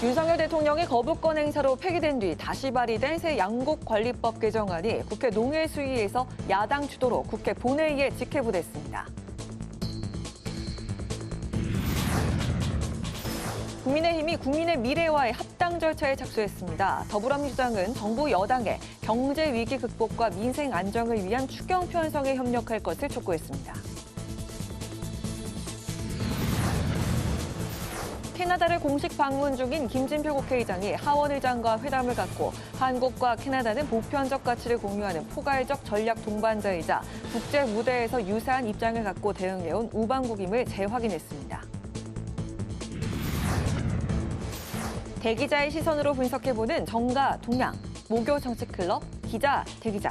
윤석열 대통령이 거부권 행사로 폐기된 뒤 다시 발의된 새 양곡관리법 개정안이 국회 농해수위에서 야당 주도로 국회 본회의에 직회부됐습니다. 국민의힘이 국민의 미래와의 합당 절차에 착수했습니다. 더불어민주당은 정부 여당에 경제 위기 극복과 민생 안정을 위한 추경 편성에 협력할 것을 촉구했습니다. 캐나다를 공식 방문 중인 김진표 국회의장이 하원 의장과 회담을 갖고 한국과 캐나다는 보편적 가치를 공유하는 포괄적 전략 동반자이자 국제 무대에서 유사한 입장을 갖고 대응해온 우방국임을 재확인했습니다. 대기자의 시선으로 분석해보는 정가 동향, 모교 정치클럽, 기자, 대기자.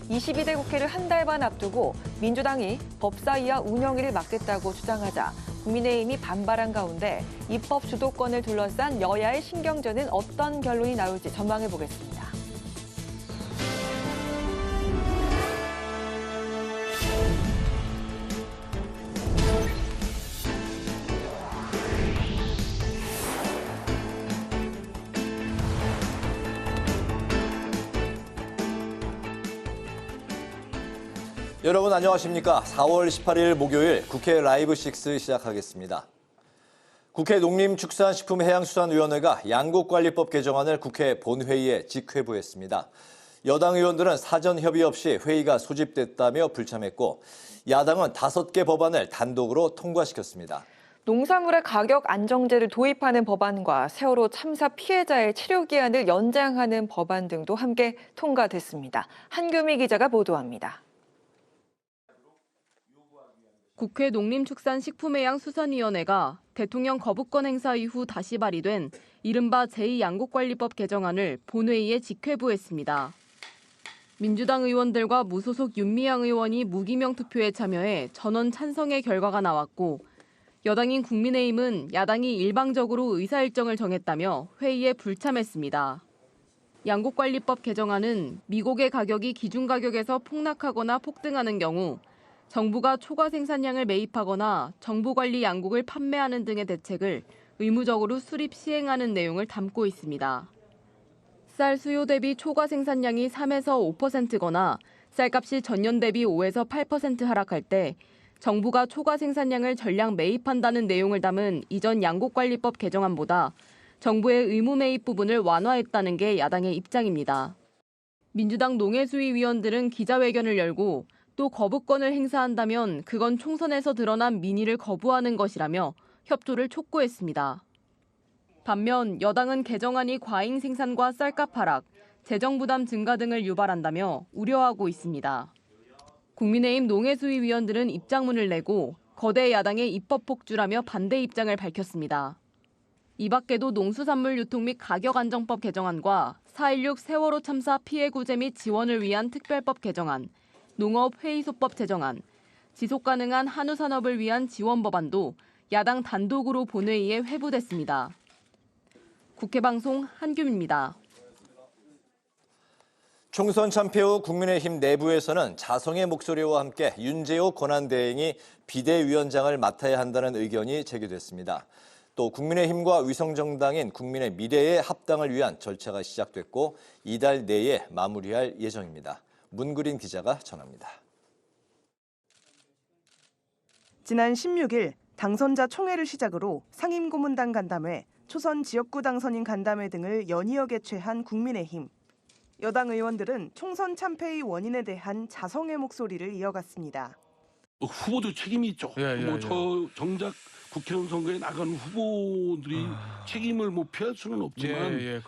22대 국회를 한 달 반 앞두고 민주당이 법사위와 운영위를 맡겠다고 주장하자 국민의힘이 반발한 가운데 입법 주도권을 둘러싼 여야의 신경전은 어떤 결론이 나올지 전망해보겠습니다. 여러분 안녕하십니까? 4월 18일 목요일 국회 라이브 6 시작하겠습니다. 국회 농림축산식품해양수산위원회가 양곡관리법 개정안을 국회 본회의에 직회부했습니다. 여당 의원들은 사전 협의 없이 회의가 소집됐다며 불참했고 야당은 5개 법안을 단독으로 통과시켰습니다. 농산물의 가격 안정제를 도입하는 법안과 세월호 참사 피해자의 치료 기한을 연장하는 법안 등도 함께 통과됐습니다. 한규미 기자가 보도합니다. 국회 농림축산식품해양수산위원회가 대통령 거부권 행사 이후 다시 발의된 이른바 제2양곡관리법 개정안을 본회의에 직회부했습니다. 민주당 의원들과 무소속 윤미향 의원이 무기명 투표에 참여해 전원 찬성의 결과가 나왔고 여당인 국민의힘은 야당이 일방적으로 의사일정을 정했다며 회의에 불참했습니다. 양곡관리법 개정안은 미국의 가격이 기준가격에서 폭락하거나 폭등하는 경우 정부가 초과 생산량을 매입하거나 정부 관리 양곡을 판매하는 등의 대책을 의무적으로 수립 시행하는 내용을 담고 있습니다. 쌀 수요 대비 초과 생산량이 3에서 5%거나 쌀값이 전년 대비 5에서 8% 하락할 때 정부가 초과 생산량을 전량 매입한다는 내용을 담은 이전 양곡관리법 개정안보다 정부의 의무 매입 부분을 완화했다는 게 야당의 입장입니다. 민주당 농해수위 위원들은 기자회견을 열고 또 거부권을 행사한다면 그건 총선에서 드러난 민의를 거부하는 것이라며 협조를 촉구했습니다. 반면 여당은 개정안이 과잉 생산과 쌀값 하락, 재정 부담 증가 등을 유발한다며 우려하고 있습니다. 국민의힘 농해수위 위원들은 입장문을 내고 거대 야당의 입법 폭주라며 반대 입장을 밝혔습니다. 이 밖에도 농수산물 유통 및 가격 안정법 개정안과 4.16 세월호 참사 피해 구제 및 지원을 위한 특별법 개정안, 농업 회의소법 제정안, 지속가능한 한우 산업을 위한 지원 법안도 야당 단독으로 본회의에 회부됐습니다. 국회방송 한규미입니다. 총선 참패 후 국민의힘 내부에서는 자성의 목소리와 함께 윤재호 권한대행이 비대위원장을 맡아야 한다는 의견이 제기됐습니다. 또 국민의힘과 위성정당인 국민의 미래의 합당을 위한 절차가 시작됐고 이달 내에 마무리할 예정입니다. 문그린 기자가 전합니다. 지난 16일 당선자 총회를 시작으로 상임고문단 간담회, 초선 지역구 당선인 간담회 등을 연이어 개최한 국민의힘. 여당 의원들은 총선 참패의 원인에 대한 자성의 목소리를 이어갔습니다. 후보도 책임이 있죠. 저 정작 국회의원 선거에 나가는 후보들이 책임을 피할 수는 없지만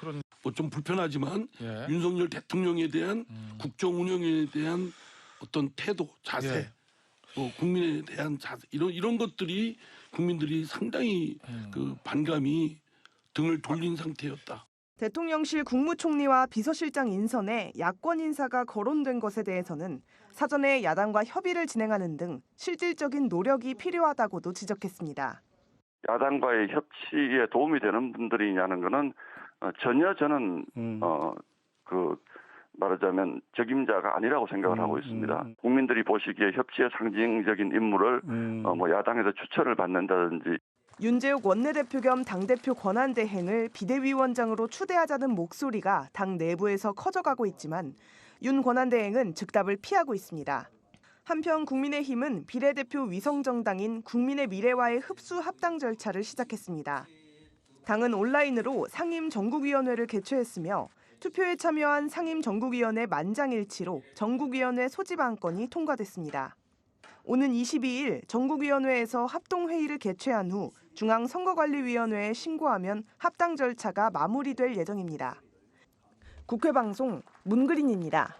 좀 불편하지만 윤석열 대통령에 대한 국정 운영에 대한 어떤 태도, 자세, 국민에 대한 자세 이런 것들이 국민들이 상당히 반감이 등을 돌린 상태였다. 대통령실 국무총리와 비서실장 인선에 야권 인사가 거론된 것에 대해서는 사전에 야당과 협의를 진행하는 등 실질적인 노력이 필요하다고도 지적했습니다. 야당과의 협치에 도움이 되는 분들이냐는 것은 전혀 저는 말하자면 적임자가 아니라고 생각을 하고 있습니다. 국민들이 보시기에 협치의 상징적인 인물을 야당에서 추천을 받는다든지 윤재욱 원내대표 겸 당대표 권한대행을 비대위원장으로 추대하자는 목소리가 당 내부에서 커져가고 있지만 윤 권한대행은 즉답을 피하고 있습니다. 한편 국민의힘은 비례대표 위성정당인 국민의 미래와의 흡수 합당 절차를 시작했습니다. 당은 온라인으로 상임 전국위원회를 개최했으며 투표에 참여한 상임 전국위원회 만장일치로 전국위원회 소집 안건이 통과됐습니다. 오는 22일 전국위원회에서 합동회의를 개최한 후 중앙선거관리위원회에 신고하면 합당 절차가 마무리될 예정입니다. 국회방송 문그린입니다.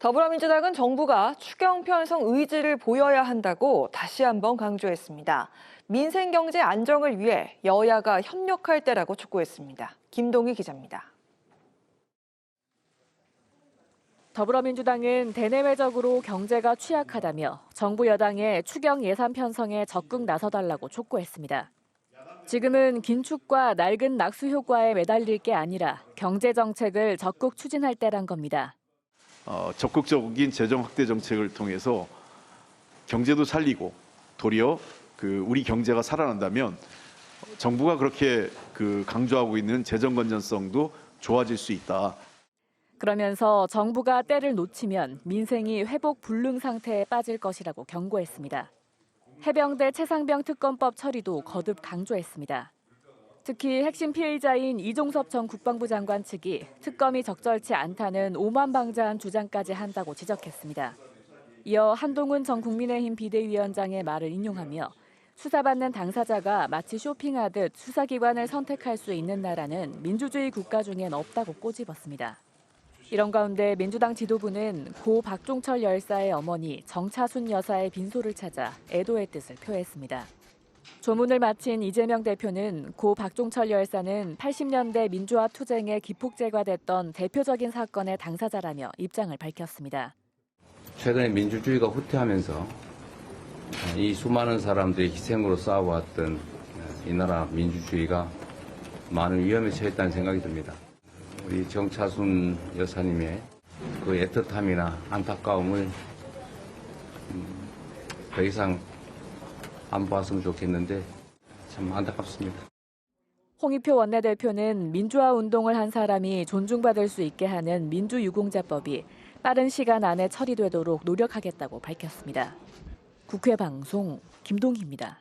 더불어민주당은 정부가 추경 편성 의지를 보여야 한다고 다시 한번 강조했습니다. 민생 경제 안정을 위해 여야가 협력할 때라고 촉구했습니다. 김동희 기자입니다. 더불어민주당은 대내외적으로 경제가 취약하다며 정부 여당의 추경 예산 편성에 적극 나서달라고 촉구했습니다. 지금은 긴축과 낡은 낙수 효과에 매달릴 게 아니라 경제 정책을 적극 추진할 때란 겁니다. 적극적인 재정 확대 정책을 통해서 경제도 살리고 도리어 우리 경제가 살아난다면 정부가 그렇게 강조하고 있는 재정 건전성도 좋아질 수 있다. 그러면서 정부가 때를 놓치면 민생이 회복 불능 상태에 빠질 것이라고 경고했습니다. 해병대 최상병 특검법 처리도 거듭 강조했습니다. 특히 핵심 피의자인 이종섭 전 국방부 장관 측이 특검이 적절치 않다는 오만방자한 주장까지 한다고 지적했습니다. 이어 한동훈 전 국민의힘 비대위원장의 말을 인용하며 수사받는 당사자가 마치 쇼핑하듯 수사기관을 선택할 수 있는 나라는 민주주의 국가 중엔 없다고 꼬집었습니다. 이런 가운데 민주당 지도부는 고 박종철 열사의 어머니 정차순 여사의 빈소를 찾아 애도의 뜻을 표했습니다. 조문을 마친 이재명 대표는 고 박종철 열사는 80년대 민주화 투쟁에 기폭제가 됐던 대표적인 사건의 당사자라며 입장을 밝혔습니다. 최근에 민주주의가 후퇴하면서 이 수많은 사람들이 희생으로 싸워왔던 이 나라 민주주의가 많은 위험에 처했다는 생각이 듭니다. 우리 정차순 여사님의 그 애틋함이나 안타까움을 더 이상 안 봤으면 좋겠는데 참 안타깝습니다. 홍익표 원내대표는 민주화 운동을 한 사람이 존중받을 수 있게 하는 민주유공자법이 빠른 시간 안에 처리되도록 노력하겠다고 밝혔습니다. 국회 방송 김동희입니다.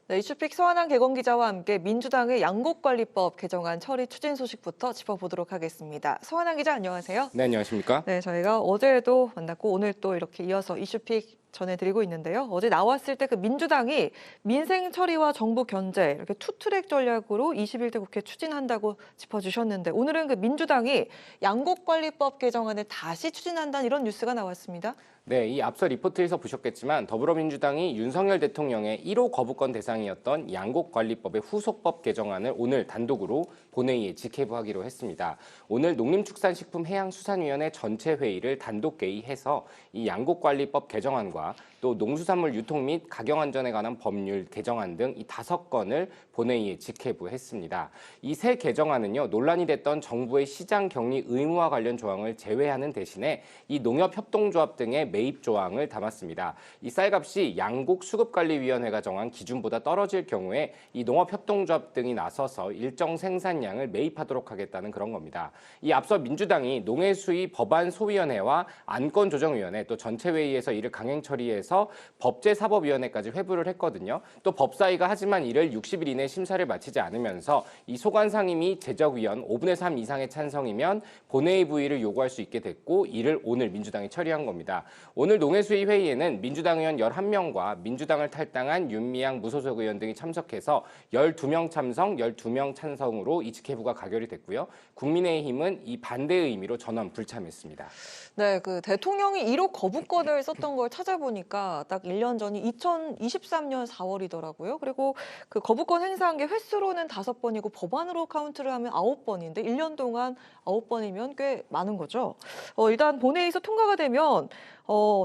네, 이슈픽 서한한 개건 기자와 함께 민주당의 양곡관리법 개정안 처리 추진 소식부터 짚어보도록 하겠습니다. 서한한 기자 안녕하세요. 네, 안녕하십니까? 네, 저희가 어제도 만났고 오늘 또 이렇게 이어서 이슈픽 전해드리고 있는데요. 어제 나왔을 때 그 민주당이 민생 처리와 정부 견제 이렇게 투트랙 전략으로 21대 국회 추진한다고 짚어주셨는데 오늘은 그 민주당이 양곡관리법 개정안을 다시 추진한다는 이런 뉴스가 나왔습니다. 네, 이 앞서 리포트에서 보셨겠지만 더불어민주당이 윤석열 대통령의 1호 거부권 대상이었던 양곡관리법의 후속법 개정안을 오늘 단독으로 본회의에 직회부하기로 했습니다. 오늘 농림축산식품해양수산위원회 전체 회의를 단독 개의해서 이 양곡관리법 개정안과 또 농수산물 유통 및 가경안전에 관한 법률 개정안 등 이 5건을 본회의에 직회부했습니다. 이 새 개정안은요, 논란이 됐던 정부의 시장 격리 의무화 관련 조항을 제외하는 대신에 이 농협협동조합 등의 매입 조항을 담았습니다. 이 쌀값이 양곡수급관리위원회가 정한 기준보다 떨어질 경우에 이 농업협동조합 등이 나서서 일정 생산량을 매입하도록 하겠다는 그런 겁니다. 이 앞서 민주당이 농해수위 법안소위원회와 안건조정위원회 또 전체회의에서 이를 강행 처리해서 법제사법위원회까지 회부를 했거든요. 또 법사위가 하지만 이를 60일 이내 심사를 마치지 않으면서 이 소관상임위 제적위원 5분의 3 이상의 찬성이면 본회의 부의를 요구할 수 있게 됐고 이를 오늘 민주당이 처리한 겁니다. 오늘 농해수위 회의에는 민주당 의원 11명과 민주당을 탈당한 윤미향 무소속 의원 등이 참석해서 12명 참석, 12명 찬성으로 이 직회부가 가결이 됐고요. 국민의힘은 이 반대의 의미로 전원 불참했습니다. 네, 그 대통령이 1호 거부권을 썼던 걸 찾아보니까 딱 1년 전이 2023년 4월이더라고요. 그리고 그 거부권 행사한 게 횟수로는 5번이고 법안으로 카운트를 하면 9번인데 1년 동안 9번이면 꽤 많은 거죠. 일단 본회의에서 통과가 되면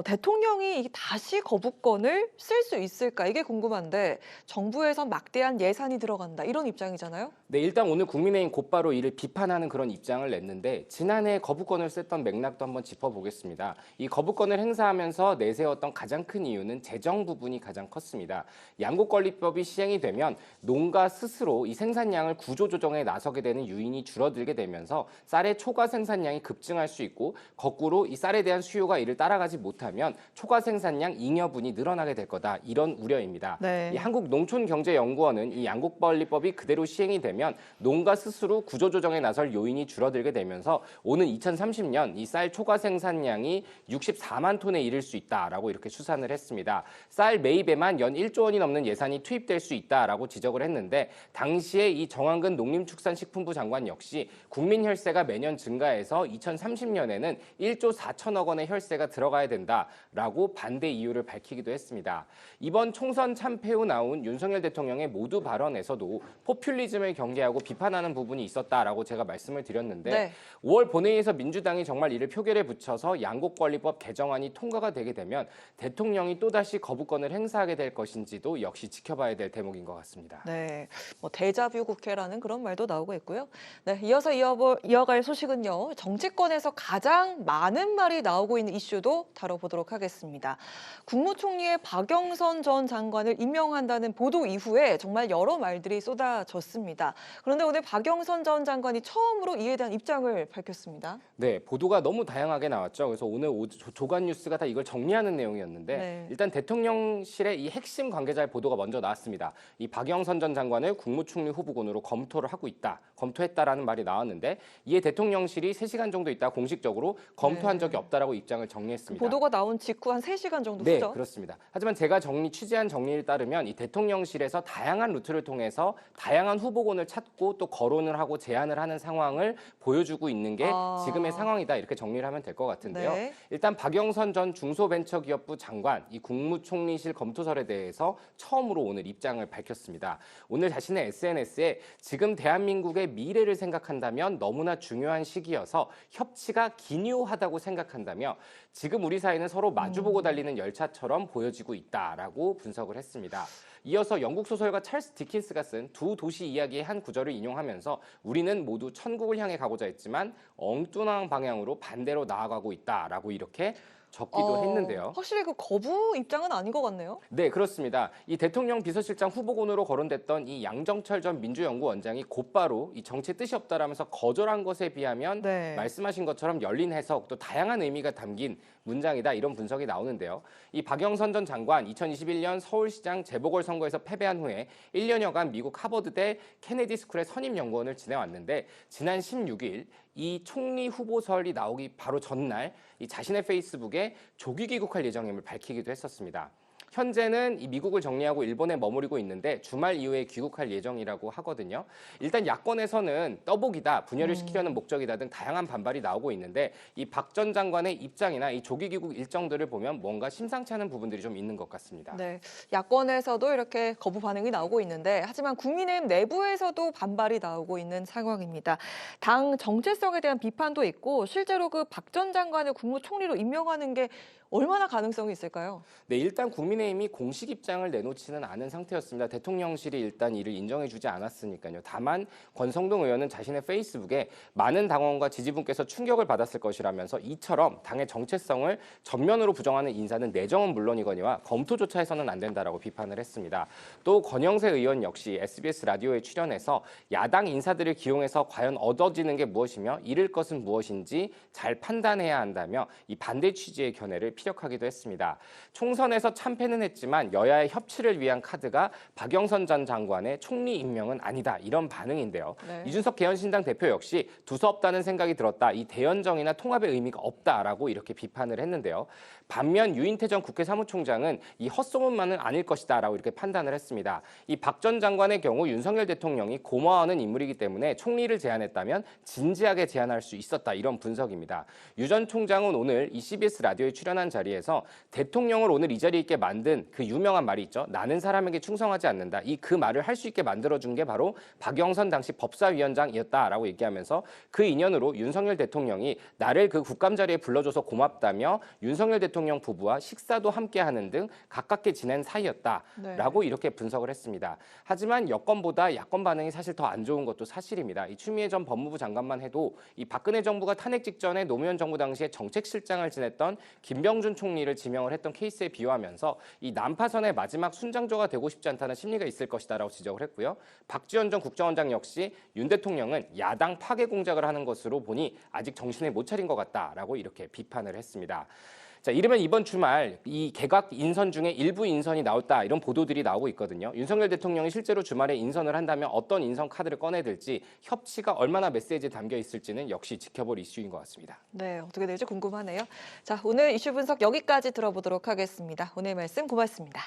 대통령이 다시 거부권을 쓸 수 있을까 이게 궁금한데 정부에서 막대한 예산이 들어간다 이런 입장이잖아요. 네, 일단 오늘 국민의힘 곧바로 이를 비판하는 그런 입장을 냈는데 지난해 거부권을 썼던 맥락도 한번 짚어보겠습니다. 이 거부권을 행사하면서 내세웠던 가장 큰 이유는 재정 부분이 가장 컸습니다. 양곡관리법이 시행이 되면 농가 스스로 이 생산량을 구조조정에 나서게 되는 유인이 줄어들게 되면서 쌀의 초과 생산량이 급증할 수 있고 거꾸로 이 쌀에 대한 수요가 이를 따라가지 못하면 초과 생산량 잉여분이 늘어나게 될 거다. 이런 우려입니다. 네. 이 한국농촌경제연구원은 이 양곡관리법이 그대로 시행이 되면 농가 스스로 구조조정에 나설 요인이 줄어들게 되면서 오는 2030년 이 쌀 초과 생산량이 64만 톤에 이를 수 있다라고 이렇게 추산을 했습니다. 쌀 매입에만 연 1조 원이 넘는 예산이 투입될 수 있다라고 지적을 했는데 당시에 이 정황근 농림축산식품부 장관 역시 국민 혈세가 매년 증가해서 2030년에는 1조 4천억 원의 혈세가 들어가야 된다라고 반대 이유를 밝히기도 했습니다. 이번 총선 참패 후 나온 윤석열 대통령의 모두 발언에서도 포퓰리즘을 경계하고 비판하는 부분이 있었다라고 제가 말씀을 드렸는데 네. 5월 본회의에서 민주당이 정말 이를 표결에 붙여서 양곡관리법 개정안이 통과가 되게 되면 대통령이 또다시 거부권을 행사하게 될 것인지도 역시 지켜봐야 될 대목인 것 같습니다. 네, 데자뷰 국회라는 그런 말도 나오고 있고요. 네, 이어서 이어갈 소식은요. 정치권에서 가장 많은 말이 나오고 있는 이슈도 다뤄보도록 하겠습니다. 국무총리의 박영선 전 장관을 임명한다는 보도 이후에 정말 여러 말들이 쏟아졌습니다. 그런데 오늘 박영선 전 장관이 처음으로 이에 대한 입장을 밝혔습니다. 네, 보도가 너무 다양하게 나왔죠. 그래서 오늘 조간 뉴스가 다 이걸 정리하는 내용이었는데 네. 일단 대통령실의 이 핵심 관계자의 보도가 먼저 나왔습니다. 이 박영선 전 장관을 국무총리 후보군으로 검토를 하고 있다. 검토했다라는 말이 나왔는데 이에 대통령실이 3시간 정도 있다 공식적으로 검토한 적이 없다라고 입장을 정리했습니다. 보도가 나온 직후 한 3시간 정도 네, 후죠? 그렇습니다. 하지만 제가 취재한 정리에 따르면 이 대통령실에서 다양한 루트를 통해서 다양한 후보군을 찾고 또 거론을 하고 제안을 하는 상황을 보여주고 있는 게 지금의 상황이다 이렇게 정리를 하면 될 것 같은데요. 네. 일단 박영선 전 중소벤처기업부 장관 이 국무총리실 검토설에 대해서 처음으로 오늘 입장을 밝혔습니다. 오늘 자신의 SNS에 지금 대한민국의 미래를 생각한다면 너무나 중요한 시기여서 협치가 기묘하다고 생각한다며 지금 우리 사이는 서로 마주보고 달리는 열차처럼 보여지고 있다라고 분석을 했습니다. 이어서 영국 소설가 찰스 디킨스가 쓴 두 도시 이야기의 한 구절을 인용하면서 우리는 모두 천국을 향해 가고자 했지만 엉뚱한 방향으로 반대로 나아가고 있다라고 이렇게 적기도 했는데요. 확실히 그 거부 입장은 아닌 것 같네요. 네, 그렇습니다. 이 대통령 비서실장 후보군으로 거론됐던 이 양정철 전 민주연구원장이 곧바로 이 정치의 뜻이 없다라면서 거절한 것에 비하면 네. 말씀하신 것처럼 열린 해석 또 다양한 의미가 담긴 문장이다 이런 분석이 나오는데요. 이 박영선 전 장관 2021년 서울시장 재보궐선거에서 패배한 후에 1년여간 미국 하버드대 케네디 스쿨의 선임연구원을 지내왔는데 지난 16일 이 총리 후보설이 나오기 바로 전날 이 자신의 페이스북에 조기 귀국할 예정임을 밝히기도 했었습니다. 현재는 이 미국을 정리하고 일본에 머무르고 있는데 주말 이후에 귀국할 예정이라고 하거든요. 일단 야권에서는 떠보기다, 분열을 시키려는 목적이다 등 다양한 반발이 나오고 있는데 이 박 전 장관의 입장이나 이 조기 귀국 일정들을 보면 뭔가 심상치 않은 부분들이 좀 있는 것 같습니다. 네, 야권에서도 이렇게 거부 반응이 나오고 있는데 하지만 국민의힘 내부에서도 반발이 나오고 있는 상황입니다. 당 정체성에 대한 비판도 있고 실제로 그 박 전 장관을 국무총리로 임명하는 게 얼마나 가능성이 있을까요? 네, 일단 국민의힘이 공식 입장을 내놓지는 않은 상태였습니다. 대통령실이 일단 이를 인정해주지 않았으니까요. 다만 권성동 의원은 자신의 페이스북에 많은 당원과 지지분께서 충격을 받았을 것이라면서 이처럼 당의 정체성을 전면으로 부정하는 인사는 내정은 물론이거니와 검토조차 해서는 안 된다라고 비판을 했습니다. 또 권영세 의원 역시 SBS 라디오에 출연해서 야당 인사들을 기용해서 과연 얻어지는 게 무엇이며 잃을 것은 무엇인지 잘 판단해야 한다며 이 반대 취지의 견해를 피력하기도 했습니다. 총선에서 참패는 했지만 여야의 협치를 위한 카드가 박영선 전 장관의 총리 임명은 아니다. 이런 반응인데요. 네. 이준석 개헌신당 대표 역시 두서없다는 생각이 들었다. 이 대연정이나 통합의 의미가 없다라고 이렇게 비판을 했는데요. 반면 유인태 전 국회 사무총장은 이 헛소문만은 아닐 것이다라고 이렇게 판단을 했습니다. 이 박 전 장관의 경우 윤석열 대통령이 고마워하는 인물이기 때문에 총리를 제안했다면 진지하게 제안할 수 있었다. 이런 분석입니다. 유 전 총장은 오늘 이 CBS 라디오에 출연한 자리에서 대통령을 오늘 이 자리에 있게 만든 만든 그 유명한 말이 있죠. 나는 사람에게 충성하지 않는다. 그 말을 할 수 있게 만들어준 게 바로 박영선 당시 법사위원장이었다라고 얘기하면서 그 인연으로 윤석열 대통령이 나를 그 국감 자리에 불러줘서 고맙다며 윤석열 대통령 부부와 식사도 함께하는 등 가깝게 지낸 사이였다라고 이렇게 분석을 했습니다. 하지만 여권보다 야권 반응이 사실 더 안 좋은 것도 사실입니다. 이 추미애 전 법무부 장관만 해도 이 박근혜 정부가 탄핵 직전에 노무현 정부 당시에 정책실장을 지냈던 김병준 총리를 지명을 했던 케이스에 비유하면서 이 난파선의 마지막 순장조가 되고 싶지 않다는 심리가 있을 것이다라고 지적을 했고요. 박지원 전 국정원장 역시 윤 대통령은 야당 파괴 공작을 하는 것으로 보니 아직 정신을 못 차린 것 같다라고 이렇게 비판을 했습니다. 자, 이르면 이번 주말 이 개각 인선 중에 일부 인선이 나왔다 이런 보도들이 나오고 있거든요. 윤석열 대통령이 실제로 주말에 인선을 한다면 어떤 인선 카드를 꺼내들지 협치가 얼마나 메시지에 담겨 있을지는 역시 지켜볼 이슈인 것 같습니다. 네, 어떻게 될지 궁금하네요. 자, 오늘 이슈 분석 여기까지 들어보도록 하겠습니다. 오늘 말씀 고맙습니다.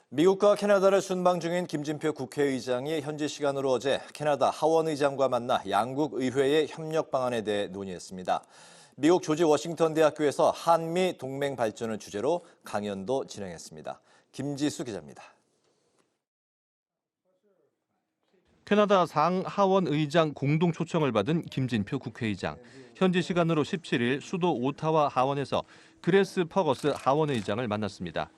미국과 캐나다를 순방 중인 김진표 국회의장이 현지 시간으로 어제 캐나다 하원 의장과 만나 양국 의회의 협력 방안에 대해 논의했습니다. 미국 조지 워싱턴 대학교에서 한미 동맹 발전을 주제로 강연도 진행했습니다. 김지수 기자입니다. 캐나다 상하원 의장 공동 초청을 받은 김진표 국회의장. 현지 시간으로 17일 수도 오타와 하원에서 그레스 퍼거스 하원 의장을 만났습니다.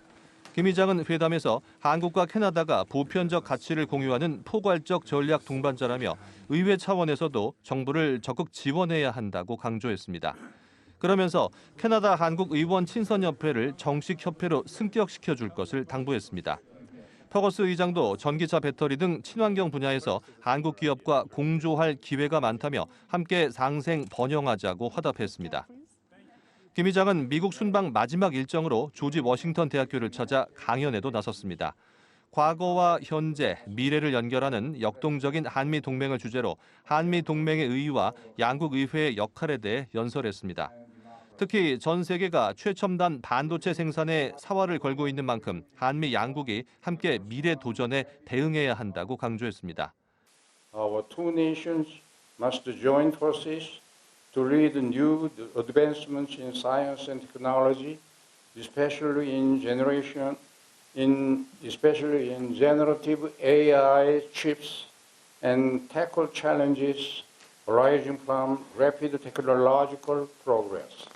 김 의장은 회담에서 한국과 캐나다가 보편적 가치를 공유하는 포괄적 전략 동반자라며 의회 차원에서도 정부를 적극 지원해야 한다고 강조했습니다. 그러면서 캐나다 한국 의원 친선협회를 정식 협회로 승격시켜 줄 것을 당부했습니다. 퍼거스 의장도 전기차 배터리 등 친환경 분야에서 한국 기업과 공조할 기회가 많다며 함께 상생 번영하자고 화답했습니다. 김 의장은 미국 순방 마지막 일정으로 조지 워싱턴 대학교를 찾아 강연에도 나섰습니다. 과거와 현재, 미래를 연결하는 역동적인 한미 동맹을 주제로 한미 동맹의 의의와 양국 의회의 역할에 대해 연설했습니다. 특히 전 세계가 최첨단 반도체 생산에 사활을 걸고 있는 만큼 한미 양국이 함께 미래 도전에 대응해야 한다고 강조했습니다. Our two nations must join forces to lead new advancements in science and technology, especially in generative AI chips, and tackle challenges arising from rapid technological progress.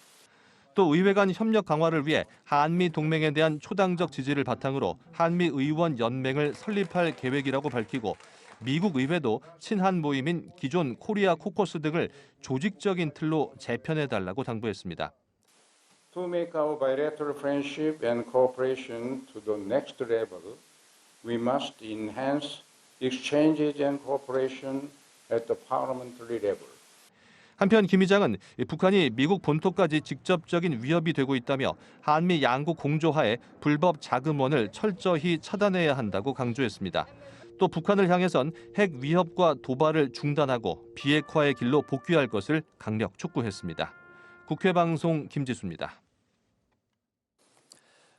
또 의회 간 협력 강화를 위해 한미 동맹에 대한 초당적 지지를 바탕으로 한미 의원 연맹을 설립할 계획이라고 밝히고 미국 의회도 친한 모임인 기존 코리아 코커스 등을 조직적인 틀로 재편해달라고 당부했습니다. To make our bilateral friendship and cooperation to the next level, we must enhance exchanges and cooperation at the parliamentary level. 한편 김 의장은 북한이 미국 본토까지 직접적인 위협이 되고 있다며 한미 양국 공조하에 불법 자금원을 철저히 차단해야 한다고 강조했습니다. 또 북한을 향해선 핵 위협과 도발을 중단하고 비핵화의 길로 복귀할 것을 강력 촉구했습니다. 국회방송 김지수입니다.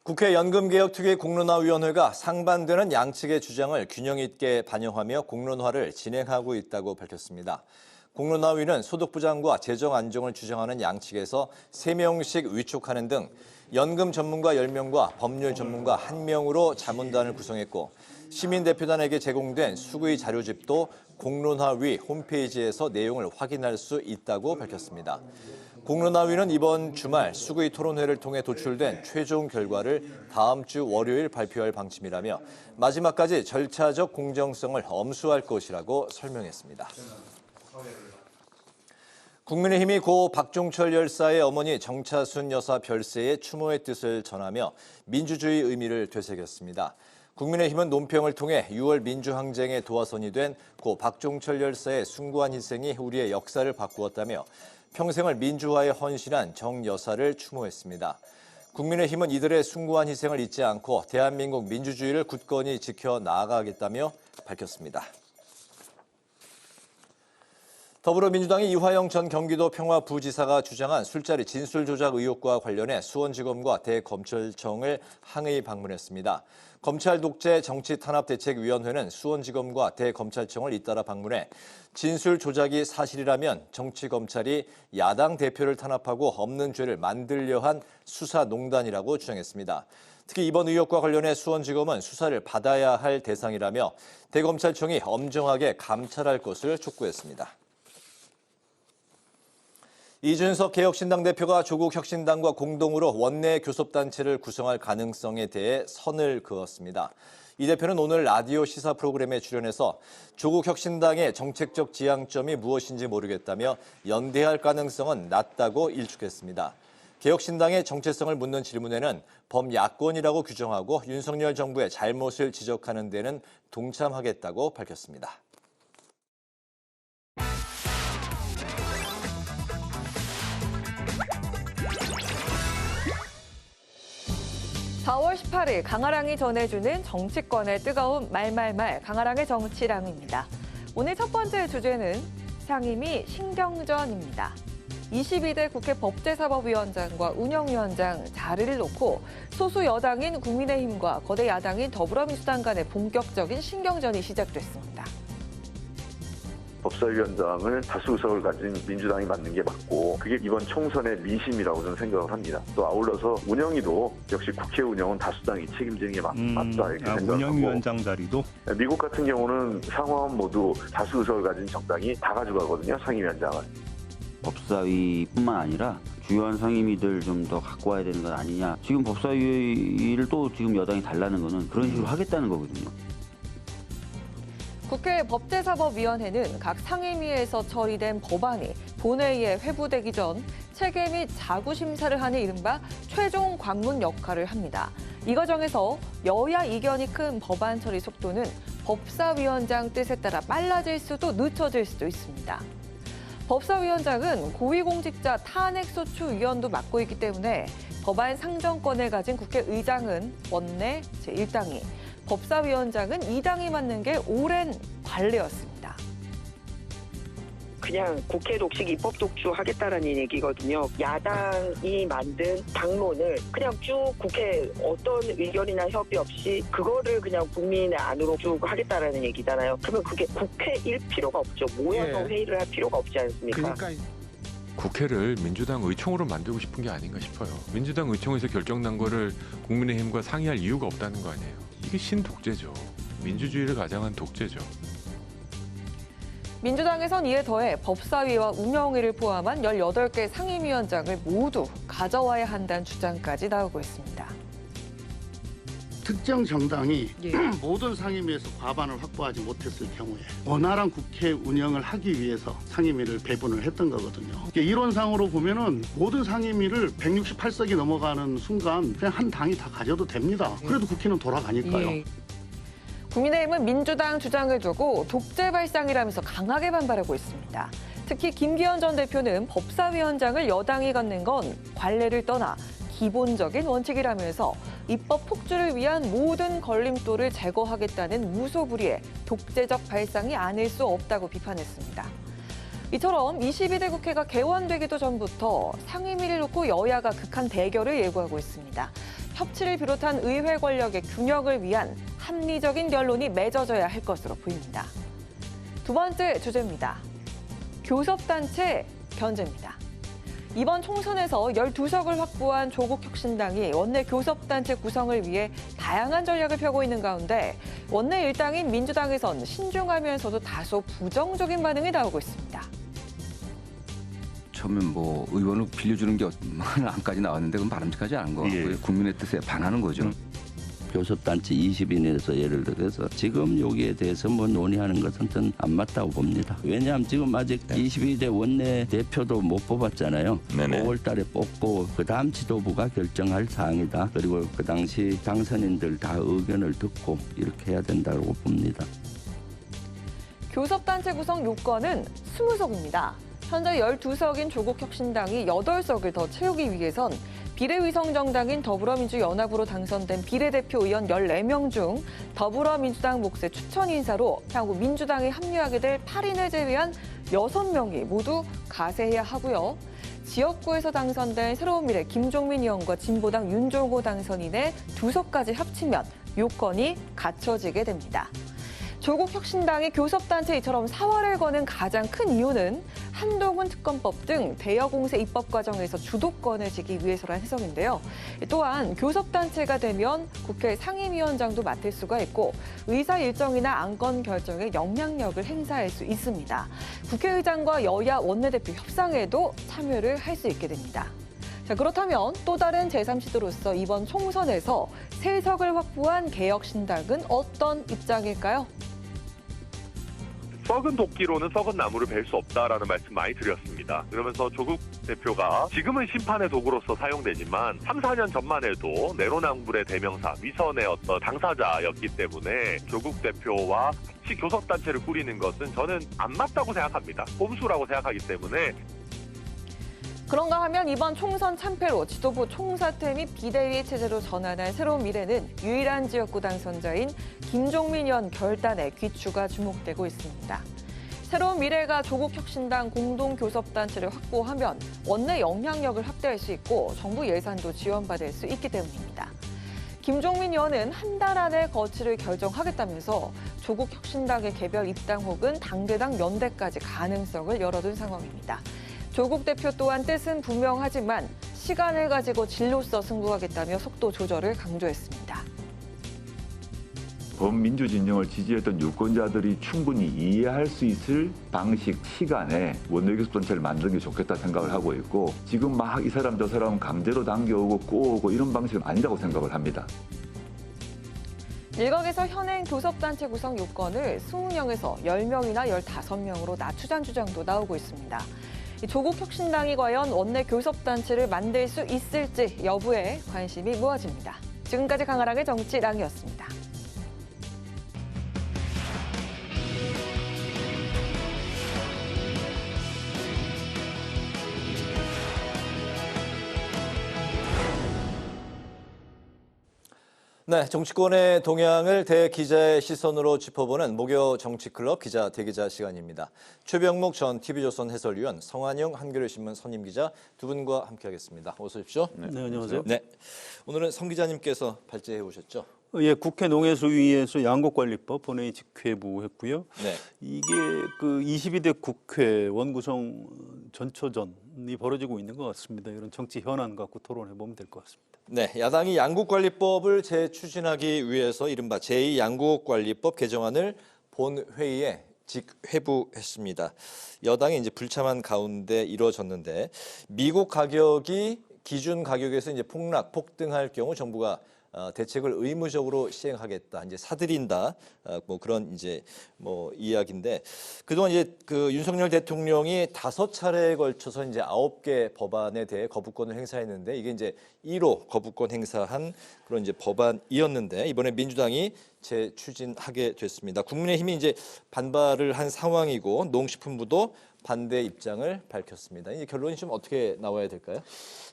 국회 연금개혁특위 공론화위원회가 상반되는 양측의 주장을 균형 있게 반영하며 공론화를 진행하고 있다고 밝혔습니다. 공론화위는 소득부장과 재정 안정을 주장하는 양측에서 3명씩 위촉하는 등 연금 전문가 10명과 법률 전문가 1명으로 자문단을 구성했고 시민대표단에게 제공된 수의 자료집도 공론화위 홈페이지에서 내용을 확인할 수 있다고 밝혔습니다. 공론화위는 이번 주말 수의 토론회를 통해 도출된 최종 결과를 다음 주 월요일 발표할 방침이라며 마지막까지 절차적 공정성을 엄수할 것이라고 설명했습니다. 국민의힘이 고 박종철 열사의 어머니 정차순 여사 별세의 추모의 뜻을 전하며 민주주의 의미를 되새겼습니다. 국민의힘은 논평을 통해 6월 민주항쟁의 도화선이 된 고 박종철 열사의 숭고한 희생이 우리의 역사를 바꾸었다며 평생을 민주화에 헌신한 정 여사를 추모했습니다. 국민의힘은 이들의 숭고한 희생을 잊지 않고 대한민국 민주주의를 굳건히 지켜 나아가겠다며 밝혔습니다. 더불어민주당의 이화영 전 경기도 평화부지사가 주장한 술자리 진술 조작 의혹과 관련해 수원지검과 대검찰청을 항의 방문했습니다. 검찰 독재 정치탄압대책위원회는 수원지검과 대검찰청을 잇따라 방문해 진술 조작이 사실이라면 정치검찰이 야당 대표를 탄압하고 없는 죄를 만들려 한 수사농단이라고 주장했습니다. 특히 이번 의혹과 관련해 수원지검은 수사를 받아야 할 대상이라며 대검찰청이 엄정하게 감찰할 것을 촉구했습니다. 이준석 개혁신당 대표가 조국 혁신당과 공동으로 원내 교섭단체를 구성할 가능성에 대해 선을 그었습니다. 이 대표는 오늘 라디오 시사 프로그램에 출연해서 조국 혁신당의 정책적 지향점이 무엇인지 모르겠다며 연대할 가능성은 낮다고 일축했습니다. 개혁신당의 정체성을 묻는 질문에는 범야권이라고 규정하고 윤석열 정부의 잘못을 지적하는 데는 동참하겠다고 밝혔습니다. 4월 18일 강아랑이 전해주는 정치권의 뜨거운 말말말 강아랑의 정치랑입니다. 오늘 첫 번째 주제는 상임위 신경전입니다. 22대 국회 법제사법위원장과 운영위원장 자리를 놓고 소수 여당인 국민의힘과 거대 야당인 더불어민주당 간의 본격적인 신경전이 시작됐습니다. 법사위원장을 다수 의석을 가진 민주당이 맡는 게 맞고 그게 이번 총선의 민심이라고 저는 생각을 합니다. 또 아울러서 운영위도 역시 국회 운영은 다수당이 책임지는 게 맞다 이렇게 생각하고 운영위원장 자리도? 미국 같은 경우는 상원 모두 다수 의석을 가진 정당이 다 가져가거든요. 상임위원장을. 법사위뿐만 아니라 주요한 상임위들 좀 더 갖고 와야 되는 건 아니냐. 지금 법사위를 또 지금 여당이 달라는 거는 그런 식으로 하겠다는 거거든요. 국회 법제사법위원회는 각 상임위에서 처리된 법안이 본회의에 회부되기 전 체계 및 자구 심사를 하는 이른바 최종 관문 역할을 합니다. 이 과정에서 여야 이견이 큰 법안 처리 속도는 법사위원장 뜻에 따라 빨라질 수도 늦춰질 수도 있습니다. 법사위원장은 고위공직자 탄핵소추위원도 맡고 있기 때문에 법안 상정권을 가진 국회의장은 원내 제1당이, 법사위원장은 2당이 맡는 게 오랜 관례였습니다. 그냥 국회 독식 입법 독주하겠다라는 얘기거든요. 야당이 만든 당론을 그냥 쭉 국회 어떤 의견이나 협의 없이 그거를 그냥 국민의 안으로 쭉 하겠다라는 얘기잖아요. 그러면 그게 국회일 필요가 없죠. 모여서 회의를 할 필요가 없지 않습니까? 국회를 민주당 의총으로 만들고 싶은 게 아닌가 싶어요. 민주당 의총에서 결정난 거를 국민의힘과 상의할 이유가 없다는 거 아니에요. 이게 신독재죠. 민주주의를 가장한 독재죠. 민주당에선 이에 더해 법사위와 운영위를 포함한 18개 상임위원장을 모두 가져와야 한다는 주장까지 나오고 있습니다. 특정 정당이 모든 상임위에서 과반을 확보하지 못했을 경우에 원활한 국회 운영을 하기 위해서 상임위를 배분을 했던 거거든요. 이론상으로 보면은 모든 상임위를 168석이 넘어가는 순간 그냥 한 당이 다 가져도 됩니다. 그래도 국회는 돌아가니까요. 국민의힘은 민주당 주장을 두고 독재 발상이라면서 강하게 반발하고 있습니다. 특히 김기현 전 대표는 법사위원장을 여당이 갖는 건 관례를 떠나 기본적인 원칙이라면서 입법 폭주를 위한 모든 걸림돌을 제거하겠다는 무소불위의 독재적 발상이 아닐 수 없다고 비판했습니다. 이처럼 22대 국회가 개원되기도 전부터 상임위를 놓고 여야가 극한 대결을 예고하고 있습니다. 협치를 비롯한 의회 권력의 균형을 위한 합리적인 결론이 맺어져야 할 것으로 보입니다. 두 번째 주제입니다. 교섭단체 견제입니다. 이번 총선에서 12석을 확보한 조국 혁신당이 원내 교섭단체 구성을 위해 다양한 전략을 펴고 있는 가운데 원내 일당인 민주당에선 신중하면서도 다소 부정적인 반응이 나오고 있습니다. 처음엔 뭐 의원을 빌려주는 게 안까지 나왔는데 그건 바람직하지 않은 거 같고요. 국민의 뜻에 반하는 거죠. 교섭단체 20인에서 예를 들어서 지금 여기에 대해서 뭐 논의하는 것은 저는 안 맞다고 봅니다. 왜냐하면 지금 아직 22대 원내 대표도 못 뽑았잖아요. 네네. 5월 달에 뽑고 그다음 지도부가 결정할 사항이다. 그리고 그 당시 당선인들 다 의견을 듣고 이렇게 해야 된다고 봅니다. 교섭단체 구성 요건은 20석입니다. 현재 12석인 조국 혁신당이 8석을 더 채우기 위해선 비례위성정당인 더불어민주연합으로 당선된 비례대표 의원 14명 중 더불어민주당 몫의 추천 인사로 향후 민주당에 합류하게 될 8인을 제외한 6명이 모두 가세해야 하고요. 지역구에서 당선된 새로운 미래 김종민 의원과 진보당 윤종호 당선인의 2석까지 합치면 요건이 갖춰지게 됩니다. 조국 혁신당이 교섭단체 이처럼 사활을 거는 가장 큰 이유는 한동훈 특검법 등 대여공세 입법 과정에서 주도권을 쥐기 위해서란 해석인데요. 또한 교섭단체가 되면 국회 상임위원장도 맡을 수가 있고 의사 일정이나 안건 결정에 영향력을 행사할 수 있습니다. 국회의장과 여야 원내대표 협상에도 참여를 할 수 있게 됩니다. 자, 그렇다면 또 다른 제3시도로서 이번 총선에서 3석을 확보한 개혁신당은 어떤 입장일까요? 썩은 도끼로는 썩은 나무를 벨 수 없다라는 말씀 많이 드렸습니다. 그러면서 조국 대표가 지금은 심판의 도구로서 사용되지만 3, 4년 전만 해도 내로남불의 대명사, 위선의 어떤 당사자였기 때문에 조국 대표와 같이 교섭단체를 꾸리는 것은 저는 안 맞다고 생각합니다. 꼼수라고 생각하기 때문에. 그런가 하면 이번 총선 참패로 지도부 총사퇴 및 비대위 체제로 전환한 새로운 미래는 유일한 지역구 당선자인 김종민 의원 결단에 귀추가 주목되고 있습니다. 새로운 미래가 조국혁신당 공동교섭단체를 확보하면 원내 영향력을 확대할 수 있고 정부 예산도 지원받을 수 있기 때문입니다. 김종민 의원은 한 달 안에 거취를 결정하겠다면서 조국혁신당의 개별 입당 혹은 당대당 연대까지 가능성을 열어둔 상황입니다. 조국 대표 또한 뜻은 분명하지만 시간을 가지고 진로서 승부하겠다며 속도 조절을 강조했습니다. 범민주 진영을 지지했던 유권자들이 충분히 이해할 수 있을 방식, 시간에 원내교섭단체를 만드는 게 좋겠다 생각을 하고 있고 지금 막 이 사람 저 사람 강제로 당겨오고 꼬우고 이런 방식은 아니라고 생각을 합니다. 일각에서 현행 교섭단체 구성 요건을 20명에서 10명이나 15명으로 낮추자는 주장도 나오고 있습니다. 조국 혁신당이 과연 원내 교섭단체를 만들 수 있을지 여부에 관심이 모아집니다. 지금까지 강아랑의 정치랑이었습니다. 네, 정치권의 동향을 대기자의 시선으로 짚어보는 목요 정치클럽 기자 대기자 시간입니다. 최병목 전 TV조선 해설위원, 성한영 한겨레신문 선임기자 두 분과 함께하겠습니다. 어서 오십시오. 네, 안녕하세요. 네, 오늘은 성 기자님께서 발제해 오셨죠? 예, 국회 농해수위에서 양곡관리법 본회의 직회부했고요. 네. 이게 그 22대 국회 원구성 전초전이 벌어지고 있는 것 같습니다. 이런 정치 현안 갖고 토론해 보면 될 것 같습니다. 네, 야당이 양국관리법을 재추진하기 위해서 이른바 제2양국관리법 개정안을 본회의에 직회부했습니다. 여당이 이제 불참한 가운데 이루어졌는데 미국 가격이 기준 가격에서 이제 폭등할 경우 정부가 대책을 의무적으로 시행하겠다, 이제 사들인다, 뭐 그런 이제 뭐 이야기인데 그동안 이제 그 윤석열 대통령이 5차례에 걸쳐서 이제 9개 법안에 대해 거부권을 행사했는데 이게 이제 1호 거부권 행사한 그런 이제 법안이었는데 이번에 민주당이 재추진하게 됐습니다. 국민의힘이 이제 반발을 한 상황이고 농식품부도 반대 입장을 밝혔습니다. 이제 결론이 좀 어떻게 나와야 될까요?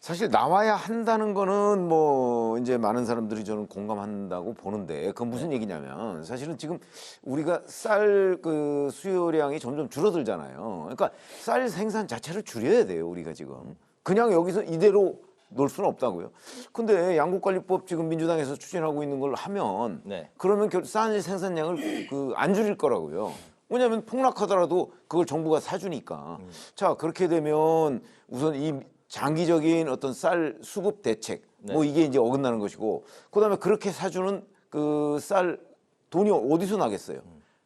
사실 나와야 한다는 거는 뭐 이제 많은 사람들이 저는 공감한다고 보는데 그건 무슨 얘기냐면 사실은 지금 우리가 쌀 그 수요량이 점점 줄어들잖아요. 그러니까 쌀 생산 자체를 줄여야 돼요, 우리가 지금. 그냥 여기서 이대로 놓을 수는 없다고요. 근데 양국관리법 지금 민주당에서 추진하고 있는 걸 하면 그러면 쌀 생산량을 안 줄일 거라고요. 왜냐하면 폭락하더라도 그걸 정부가 사주니까. 자, 그렇게 되면 우선 이 장기적인 어떤 쌀 수급 대책, 뭐 이게 이제 어긋나는 것이고, 그다음에 그렇게 사주는 그 쌀 돈이 어디서 나겠어요?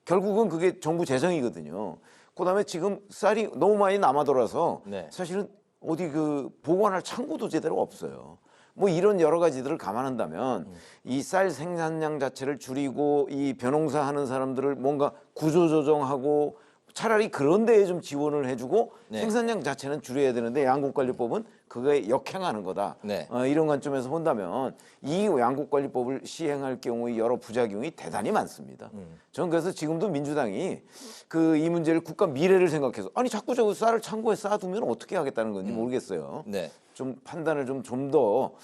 결국은 그게 정부 재정이거든요. 그다음에 지금 쌀이 너무 많이 남아돌아서 사실은 어디 그 보관할 창고도 제대로 없어요. 뭐 이런 여러 가지들을 감안한다면 이 쌀 생산량 자체를 줄이고 이 벼농사 하는 사람들을 뭔가 구조조정하고 차라리 그런 데에 좀 지원을 해주고 생산량 자체는 줄여야 되는데 양국관리법은 그거에 역행하는 거다. 이런 관점에서 본다면 이 양국관리법을 시행할 경우의 여러 부작용이 대단히 많습니다. 저는 그래서 지금도 민주당이 그 이 문제를 국가 미래를 생각해서 아니 자꾸 저 쌀을 창고에 쌓아두면 어떻게 하겠다는 건지 모르겠어요. 좀 판단을 좀 더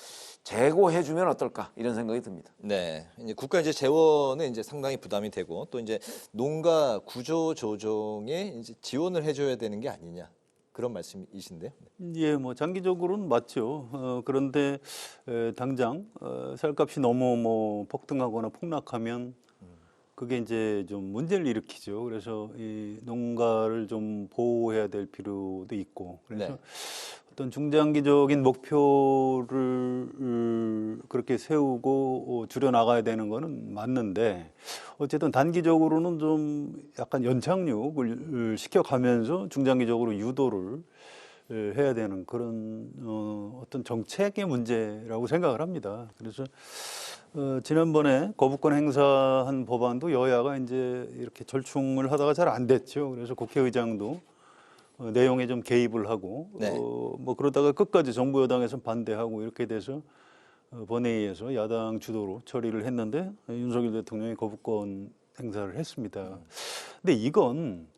재고해주면 어떨까 이런 생각이 듭니다. 네, 이제 국가 이제 재원은 이제 상당히 부담이 되고 또 이제 농가 구조 조정에 이제 지원을 해줘야 되는 게 아니냐 그런 말씀이신데요. 예, 뭐 장기적으로는 맞죠. 그런데 당장 쌀값이 너무 뭐 폭등하거나 폭락하면 그게 이제 좀 문제를 일으키죠. 그래서 이 농가를 좀 보호해야 될 필요도 있고 그래서 네. 어떤 중장기적인 목표를 그렇게 세우고 줄여 나가야 되는 거는 맞는데 어쨌든 단기적으로는 좀 약간 연착륙을 시켜가면서 중장기적으로 유도를 해야 되는 그런 어떤 정책의 문제라고 생각을 합니다. 그래서 지난번에 거부권 행사한 법안도 여야가 이제 이렇게 절충을 하다가 잘 안 됐죠. 그래서 국회의장도 내용에 좀 개입을 하고 네. 뭐 그러다가 끝까지 정부 여당에서 반대하고 이렇게 돼서 본회의에서 야당 주도로 처리를 했는데 윤석열 대통령이 거부권 행사를 했습니다. 근데 이건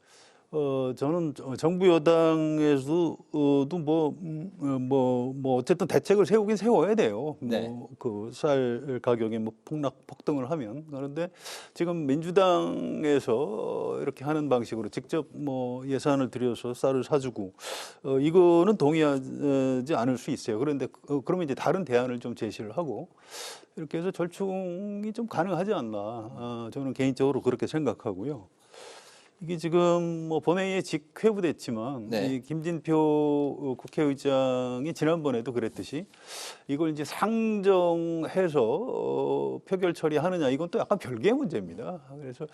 저는 정부 여당에서도 뭐 어쨌든 대책을 세우긴 세워야 돼요. 네. 뭐 그 쌀 가격이 뭐 폭등을 하면 그런데 지금 민주당에서 이렇게 하는 방식으로 직접 뭐 예산을 들여서 쌀을 사주고 이거는 동의하지 않을 수 있어요. 그런데 그러면 이제 다른 대안을 좀 제시를 하고 이렇게 해서 절충이 좀 가능하지 않나 저는 개인적으로 그렇게 생각하고요. 이게 지금 뭐 본회의에 직회부됐지만 네. 이 김진표 국회의장이 지난번에도 그랬듯이 이걸 이제 상정해서 표결 처리하느냐 이건 또 약간 별개의 문제입니다. 그래서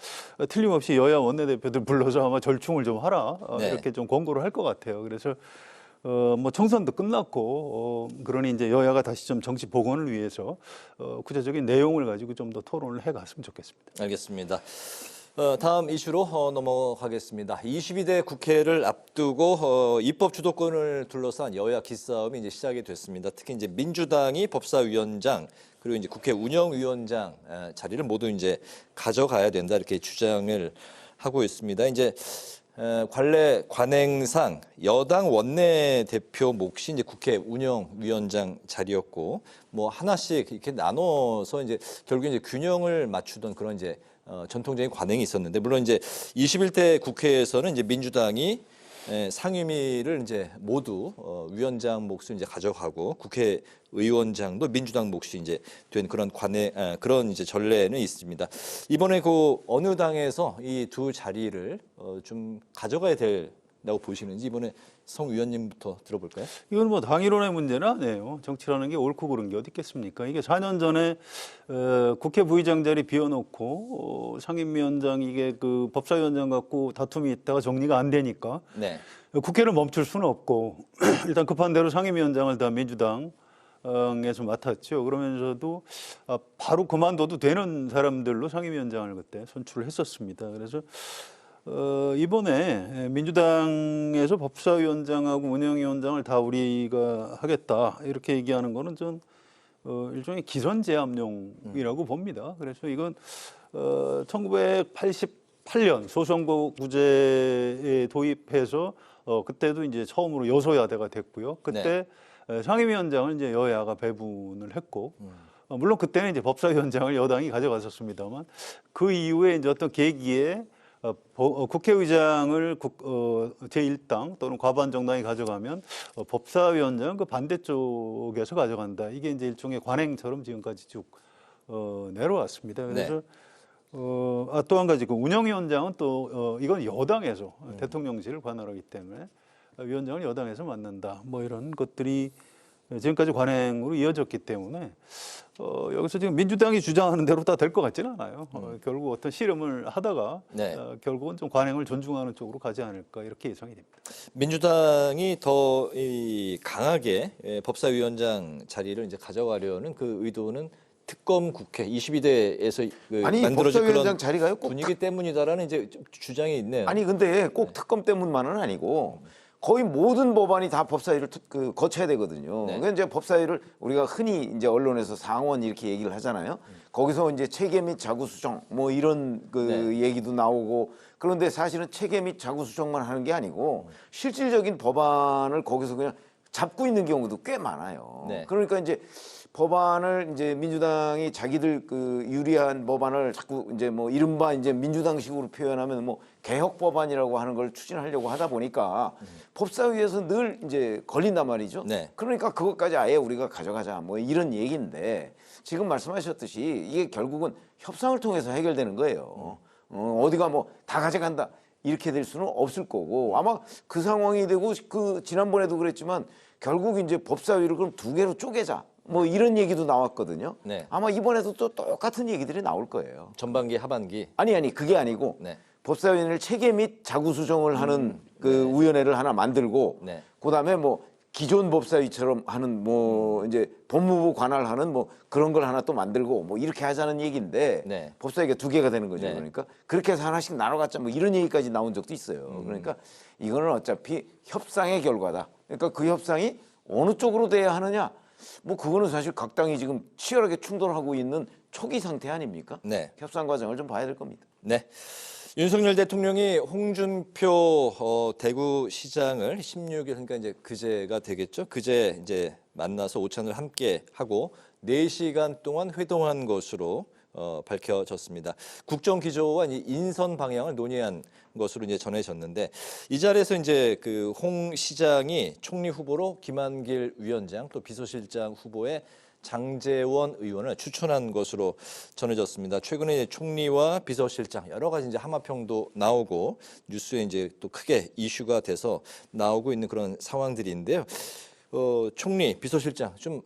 틀림없이 여야 원내대표들 불러서 아마 절충을 좀 하라 네. 이렇게 좀 권고를 할 것 같아요. 그래서 뭐 총선도 끝났고 그러니 이제 여야가 다시 좀 정치 복원을 위해서 구체적인 내용을 가지고 좀 더 토론을 해갔으면 좋겠습니다. 알겠습니다. 다음 이슈로 넘어가겠습니다. 22대 국회를 앞두고 입법 주도권을 둘러싼 여야 기싸움이 이제 시작이 됐습니다. 특히 이제 민주당이 법사위원장 그리고 이제 국회 운영위원장 자리를 모두 이제 가져가야 된다 이렇게 주장을 하고 있습니다. 이제 관행상 여당 원내대표 몫이 이제 국회 운영위원장 자리였고 뭐 하나씩 이렇게 나눠서 이제 결국 이제 균형을 맞추던 그런 이제 전통적인 관행이 있었는데 물론 이제 21대 국회에서는 이제 민주당이 상임위를 이제 모두 위원장 몫을 이제 가져가고 국회의원장도 민주당 몫이 이제 된 그런 그런 이제 전례는 있습니다. 이번에 그 어느 당에서 이 두 자리를 좀 가져가야 된다고 보시는지 이번에 성 위원님부터 들어볼까요? 이건 뭐 당이론의 문제는 아니에요. 정치라는 게 옳고 그른 게 어디 있겠습니까? 이게 4년 전에 국회 부의장 자리 비워놓고 상임위원장 이게 그 법사위원장 갖고 다툼이 있다가 정리가 안 되니까 네. 국회를 멈출 수는 없고 일단 급한 대로 상임위원장을 다 민주당에서 맡았죠. 그러면서도 바로 그만둬도 되는 사람들로 상임위원장을 그때 선출을 했었습니다. 그래서 이번에 민주당에서 법사위원장하고 운영위원장을 다 우리가 하겠다 이렇게 얘기하는 거는 전 일종의 기선제압용이라고 봅니다. 그래서 이건 1988년 소선거구제에 도입해서 그때도 이제 처음으로 여소야대가 됐고요. 그때 상임위원장을 이제 여야가 배분을 했고 물론 그때는 이제 법사위원장을 여당이 가져갔었습니다만 그 이후에 이제 어떤 계기에 국회의장을 제1당 또는 과반 정당이 가져가면 법사위원장은 그 반대쪽에서 가져간다. 이게 이제 일종의 관행처럼 지금까지 쭉 내려왔습니다. 그래서 또 한 가지 그 운영위원장은 또 이건 여당에서 대통령실을 관할하기 때문에 위원장을 여당에서 맡는다. 뭐 이런 것들이 지금까지 관행으로 이어졌기 때문에 여기서 지금 민주당이 주장하는 대로 다 될 것 같지는 않아요. 결국 어떤 씨름을 하다가 결국은 좀 관행을 존중하는 쪽으로 가지 않을까 이렇게 예상이 됩니다. 민주당이 더 강하게 법사위원장 자리를 이제 가져가려는 그 의도는 특검 국회 22대에서 아니, 만들어진 법사위원장 그런 자리가요? 분위기 때문이다라는 이제 주장이 있네요. 아니 근데 꼭 특검 때문만은 아니고 거의 모든 법안이 다 법사위를 거쳐야 되거든요. 그러니까 이제 법사위를 우리가 흔히 이제 언론에서 상원 이렇게 얘기를 하잖아요. 거기서 이제 체계 및 자구 수정 뭐 이런 얘기도 나오고 그런데 사실은 체계 및 자구 수정만 하는 게 아니고 실질적인 법안을 거기서 그냥 잡고 있는 경우도 꽤 많아요. 네. 그러니까 이제 법안을 이제 민주당이 자기들 그 유리한 법안을 자꾸 이제 뭐 이른바 이제 민주당식으로 표현하면 뭐 개혁 법안이라고 하는 걸 추진하려고 하다 보니까 법사위에서 늘 이제 걸린단 말이죠. 네. 그러니까 그것까지 아예 우리가 가져가자 뭐 이런 얘기인데 지금 말씀하셨듯이 이게 결국은 협상을 통해서 해결되는 거예요. 어디가 뭐 다 가져간다 이렇게 될 수는 없을 거고 아마 그 상황이 되고 그 지난번에도 그랬지만 결국 이제 법사위를 그럼 두 개로 쪼개자. 뭐 이런 얘기도 나왔거든요. 네. 아마 이번에도 또 똑같은 얘기들이 나올 거예요. 전반기, 하반기. 아니 그게 아니고 네. 법사위원회를 체계 및 자구 수정을 하는 그 위원회를 하나 만들고 네. 그다음에 뭐 기존 법사위처럼 하는 뭐 이제 법무부 관할하는 뭐 그런 걸 하나 또 만들고 뭐 이렇게 하자는 얘기인데 네. 법사위가 두 개가 되는 거죠. 네. 그러니까 그렇게 해서 하나씩 나눠 갖자 뭐 이런 얘기까지 나온 적도 있어요. 그러니까 이거는 어차피 협상의 결과다. 그러니까 그 협상이 어느 쪽으로 돼야 하느냐? 뭐 그거는 사실 각 당이 지금 치열하게 충돌하고 있는 초기 상태 아닙니까? 네. 협상 과정을 좀 봐야 될 겁니다. 네. 윤석열 대통령이 홍준표 대구시장을 16일 그러니까 이제 그제가 되겠죠. 그제 이제 만나서 오찬을 함께 하고 4시간 동안 회동한 것으로 밝혀졌습니다. 국정 기조와 인선 방향을 논의한 것으로 이제 전해졌는데 이 자리에서 이제 그 홍 시장이 총리 후보로 김한길 위원장 또 비서실장 후보에 장제원 의원을 추천한 것으로 전해졌습니다. 최근에 총리와 비서실장 여러 가지 이제 하마평도 나오고 뉴스에 이제 또 크게 이슈가 돼서 나오고 있는 그런 상황들인데요. 총리, 비서실장 좀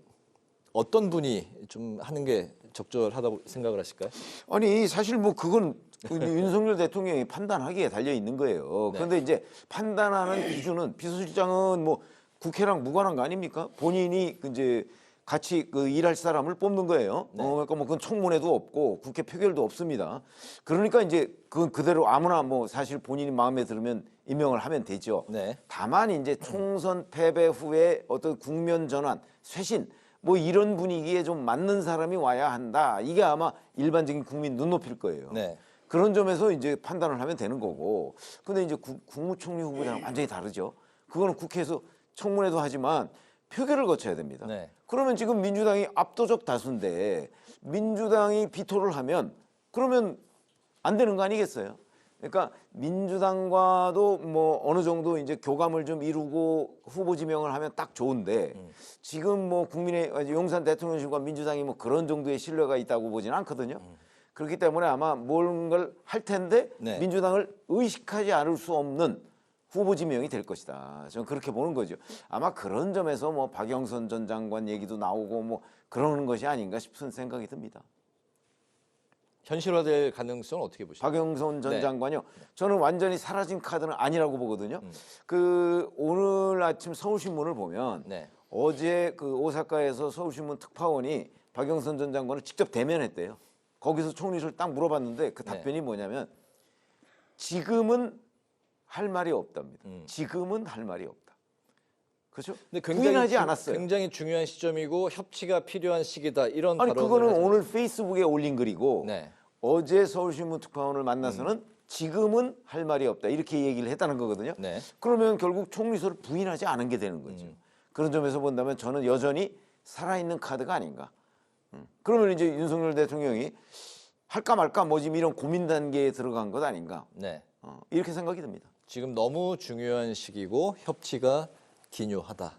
어떤 분이 좀 하는 게 적절하다고 생각을 하실까요? 아니 사실 뭐 그건 윤석열 대통령이 판단하기에 달려 있는 거예요. 그런데 이제 판단하는 기준은 비서실장은 뭐 국회랑 무관한 거 아닙니까? 본인이 이제 같이 그 일할 사람을 뽑는 거예요. 그러니까 뭐 그건 청문회도 없고 국회 표결도 없습니다. 그러니까 이제 그건 그대로 아무나 뭐 사실 본인이 마음에 들으면 임명을 하면 되죠. 다만 이제 총선 패배 후에 어떤 국면 전환, 쇄신 뭐 이런 분위기에 좀 맞는 사람이 와야 한다. 이게 아마 일반적인 국민 눈높이일 거예요. 그런 점에서 이제 판단을 하면 되는 거고. 근데 이제 국무총리 후보자는 완전히 다르죠. 그거는 국회에서 청문회도 하지만 표결을 거쳐야 됩니다. 그러면 지금 민주당이 압도적 다수인데 민주당이 비토를 하면 그러면 안 되는 거 아니겠어요? 그러니까 민주당과도 뭐 어느 정도 이제 교감을 좀 이루고 후보 지명을 하면 딱 좋은데 지금 뭐 국민의 용산 대통령실과 민주당이 뭐 그런 정도의 신뢰가 있다고 보지는 않거든요. 그렇기 때문에 아마 뭔가를 할 텐데 민주당을 의식하지 않을 수 없는 후보 지명이 될 것이다. 저는 그렇게 보는 거죠. 아마 그런 점에서 뭐 박영선 전 장관 얘기도 나오고 뭐 그러는 것이 아닌가 싶은 생각이 듭니다. 현실화될 가능성은 어떻게 보십니까? 박영선 전 장관이요. 저는 완전히 사라진 카드는 아니라고 보거든요. 그 오늘 아침 서울신문을 보면 어제 그 오사카에서 서울신문 특파원이 박영선 전 장관을 직접 대면했대요. 거기서 총리실 딱 물어봤는데 그 답변이 뭐냐면 지금은 할 말이 없답니다. 지금은 할 말이 없다. 그렇죠? 근데 부인하지 않았어요. 굉장히 중요한 시점이고 협치가 필요한 시기다. 이런 아니 발언을 그거는 하죠. 오늘 페이스북에 올린 글이고 어제 서울신문 특파원을 만나서는 지금은 할 말이 없다. 이렇게 얘기를 했다는 거거든요. 그러면 결국 총리설을 부인하지 않은 게 되는 거죠. 그런 점에서 본다면 저는 여전히 살아있는 카드가 아닌가. 그러면 이제 윤석열 대통령이 할까 말까 뭐 지금 이런 고민 단계에 들어간 것 아닌가. 이렇게 생각이 듭니다. 지금 너무 중요한 시기고 협치가 기묘하다.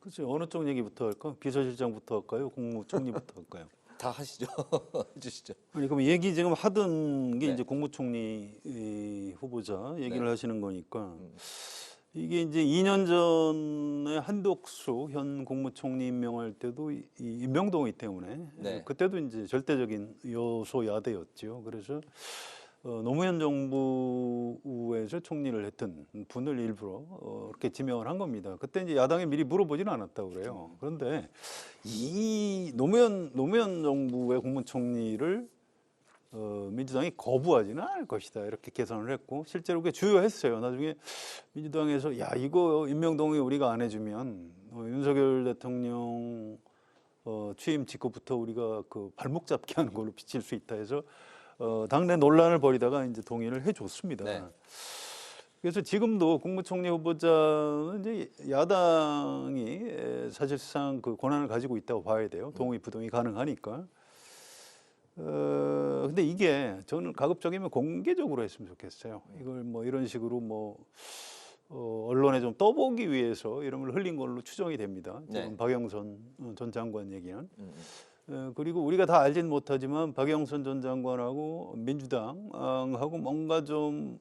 그렇죠. 어느 쪽 얘기부터 할까? 비서실장부터 할까요? 국무총리부터 할까요? 다 하시죠. 해주시죠. 아니 그럼 얘기 지금 하던 게 이제 국무총리 후보자 얘기를 하시는 거니까 이게 이제 2년 전에 한덕수 현 국무총리 임명할 때도 이 임명동의 때문에 그때도 이제 절대적인 여소 야대였죠. 그래서 노무현 정부에서 총리를 했던 분을 일부러 이렇게 지명을 한 겁니다. 그때 이제 야당이 미리 물어보지는 않았다고 그래요. 그런데 이 노무현 정부의 국무총리를 민주당이 거부하지는 않을 것이다 이렇게 계산을 했고 실제로 그게 주요했어요. 나중에 민주당에서 야 이거 임명동의 우리가 안 해주면 윤석열 대통령 취임 직후부터 우리가 그 발목 잡기 하는 걸로 비칠 수 있다 해서 당내 논란을 벌이다가 이제 동의를 해줬습니다. 그래서 지금도 국무총리 후보자는 이제 야당이 사실상 그 권한을 가지고 있다고 봐야 돼요. 동의 부동의 가능하니까. 근데 이게 저는 가급적이면 공개적으로 했으면 좋겠어요. 이걸 뭐 이런 식으로 뭐 언론에 좀 떠보기 위해서 이름을 흘린 걸로 추정이 됩니다. 지금 네. 박영선 전 장관 얘기는. 그리고 우리가 다 알진 못하지만 박영선 전 장관하고 민주당하고 뭔가 좀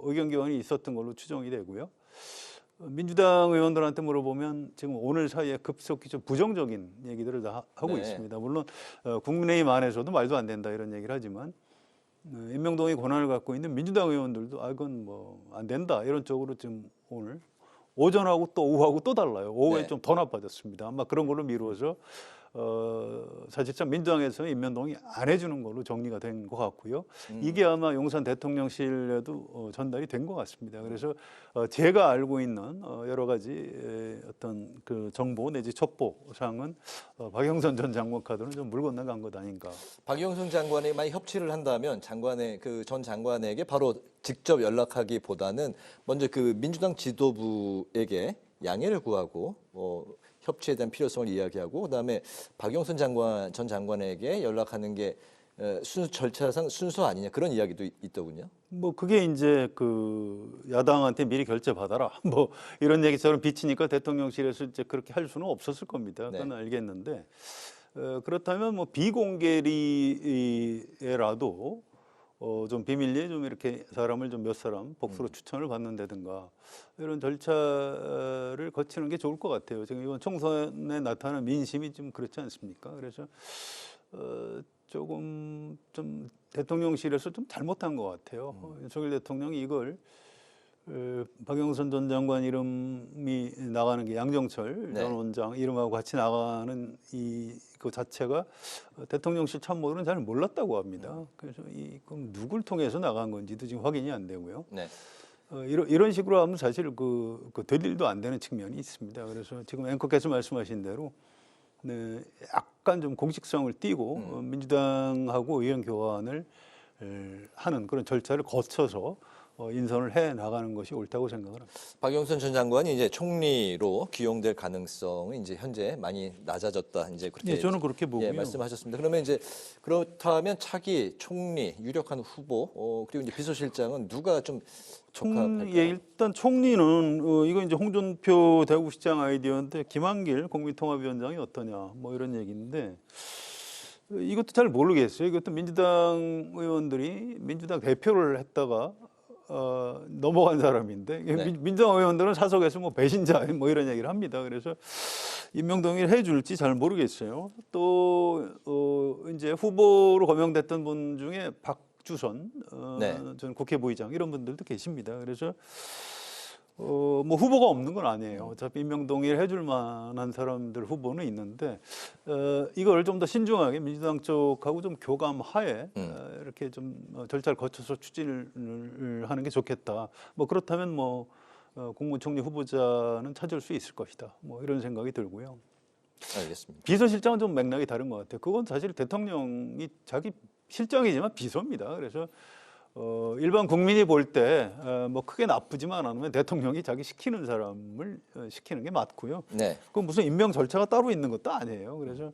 의견 교환이 있었던 걸로 추정이 되고요. 민주당 의원들한테 물어보면 지금 오늘 사이에 급속히 좀 부정적인 얘기들을 다 하고 네. 있습니다. 물론 국민의힘 안에서도 말도 안 된다 이런 얘기를 하지만 임명동의 권한을 갖고 있는 민주당 의원들도 이건 뭐 안 된다 이런 쪽으로 지금 오늘 오전하고 또 오후하고 또 달라요. 오후에 네. 좀 더 나빠졌습니다. 아마 그런 걸로 미루어서 사실상 민주당에서 임명동의 안 해주는 걸로 정리가 된 것 같고요. 이게 아마 용산 대통령실에도 전달이 된 것 같습니다. 그래서 제가 알고 있는 여러 가지 어떤 그 정보 내지 첩보상은 박영선 전 장관 카드는 좀 물 건너간 것 아닌가. 박영선 장관이 만약 협치를 한다면 장관의 그 전 장관에게 바로 직접 연락하기보다는 먼저 그 민주당 지도부에게 양해를 구하고 협치에 대한 필요성을 이야기하고 그다음에 박영선 전 장관에게 연락하는 게 절차상 순서 아니냐 그런 이야기도 있더군요. 뭐 그게 이제 그 야당한테 미리 결재 받아라 뭐 이런 얘기처럼 비치니까 대통령실에서 이제 그렇게 할 수는 없었을 겁니다. 그건 알겠는데 그렇다면 뭐 비공개리에라도 좀 비밀리에 좀 이렇게 사람을 좀 몇 사람 복수로 추천을 받는다든가 이런 절차를 거치는 게 좋을 것 같아요. 지금 이번 총선에 나타난 민심이 좀 그렇지 않습니까? 그래서 조금 좀 대통령실에서 좀 잘못한 것 같아요. 윤석열 대통령이 이걸 박영선 전 장관 이름이 나가는 게 양정철 전 원장 이름하고 같이 나가는 그 자체가 대통령실 참모들은 잘 몰랐다고 합니다. 그래서 그럼 누굴 통해서 나간 건지도 지금 확인이 안 되고요. 네. 이런 식으로 하면 사실 될 일도 안 되는 측면이 있습니다. 그래서 지금 앵커께서 말씀하신 대로 약간 좀 공식성을 띠고 민주당하고 의견 교환을 하는 그런 절차를 거쳐서 인선을 해 나가는 것이 옳다고 생각을 합니다. 박영선 전 장관이 이제 총리로 기용될 가능성은 이제 현재 많이 낮아졌다. 이제 그렇게 저는 그렇게 보고요. 말씀하셨습니다. 그러면 이제 그렇다면 차기 총리 유력한 후보 그리고 이제 비서실장은 누가 좀 적합할까요? 일단 총리는 이거 이제 홍준표 대구시장 아이디어인데 김한길 국민통합위원장이 어떠냐 뭐 이런 얘기인데 이것도 잘 모르겠어요. 이것도 민주당 의원들이 민주당 대표를 했다가 넘어간 사람인데 민주당 의원들은 사석에서 뭐 배신자 뭐 이런 얘기를 합니다. 그래서 임명동의를 해줄지 잘 모르겠어요. 또 이제 후보로 거명됐던 분 중에 박주선 전 국회 부의장 이런 분들도 계십니다. 그래서 뭐 후보가 없는 건 아니에요. 어차피 임명동의를 해줄 만한 사람들 후보는 있는데 이걸 좀 더 신중하게 민주당 쪽하고 좀 교감하에 이렇게 좀 절차를 거쳐서 추진을 하는 게 좋겠다. 뭐 그렇다면 뭐 국무총리 후보자는 찾을 수 있을 것이다. 뭐 이런 생각이 들고요. 알겠습니다. 비서실장은 좀 맥락이 다른 것 같아요. 그건 사실 대통령이 자기 실장이지만 비서입니다. 그래서 일반 국민이 볼 때 뭐 크게 나쁘지만 않으면 대통령이 자기 시키는 사람을 시키는 게 맞고요. 그 무슨 임명 절차가 따로 있는 것도 아니에요. 그래서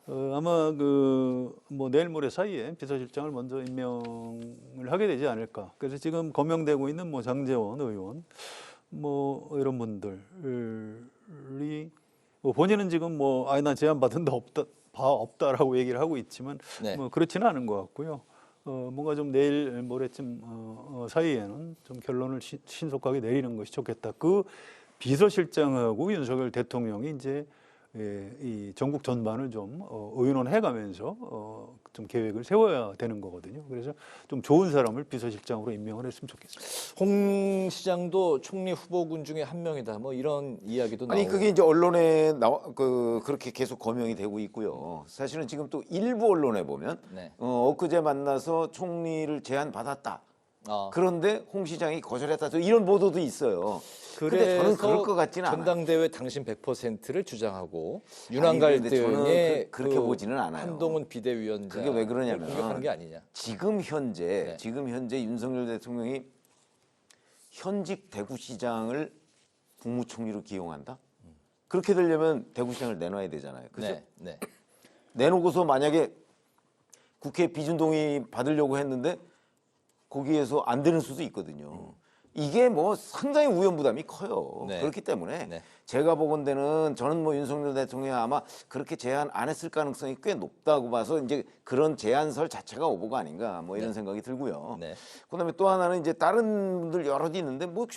아마 뭐 내일 모레 사이에 비서실장을 먼저 임명을 하게 되지 않을까. 그래서 지금 거명되고 있는 뭐 장제원 의원 뭐 이런 분들이 뭐 본인은 지금 뭐 난 제안 받은 데 없다라고 얘기를 하고 있지만 뭐 그렇지는 않은 것 같고요. 뭔가 좀 내일 모레쯤 사이에는 좀 결론을 신속하게 내리는 것이 좋겠다. 그 비서실장하고 윤석열 대통령이 이제 이 전국 전반을 좀 의논해가면서 좀 계획을 세워야 되는 거거든요. 그래서 좀 좋은 사람을 비서실장으로 임명을 했으면 좋겠습니다. 홍 시장도 총리 후보군 중에 한 명이다. 뭐 이런 이야기도 나오고. 그게 이제 언론에 그렇게 계속 거명이 되고 있고요. 사실은 지금 또 일부 언론에 보면 엊그제 만나서 총리를 제안받았다. 그런데 홍 시장이 거절했다. 이런 보도도 있어요. 근데 저는 그럴 것 같지는 않아요. 전당대회 당신 100%를 주장하고 윤한갈 등의 그렇게 보지는 않아요. 한동훈 비대위원장 그게 왜 그러냐면 공격하는 게 아니냐. 지금 현재 윤석열 대통령이 현직 대구시장을 국무총리로 기용한다? 그렇게 되려면 대구시장을 내놔야 되잖아요. 그죠? 네, 네. 내놓고서 만약에 국회 비준동의 받으려고 했는데 거기에서 안 되는 수도 있거든요. 이게 뭐 상당히 우연부담이 커요. 네. 그렇기 때문에 네. 제가 보건대는 저는 뭐 윤석열 대통령이 아마 그렇게 제안 안 했을 가능성이 꽤 높다고 봐서 이제 그런 제안설 자체가 오보가 아닌가 뭐 이런 네. 생각이 들고요. 네. 그다음에 또 하나는 이제 다른 분들 여럿이 있는데 뭐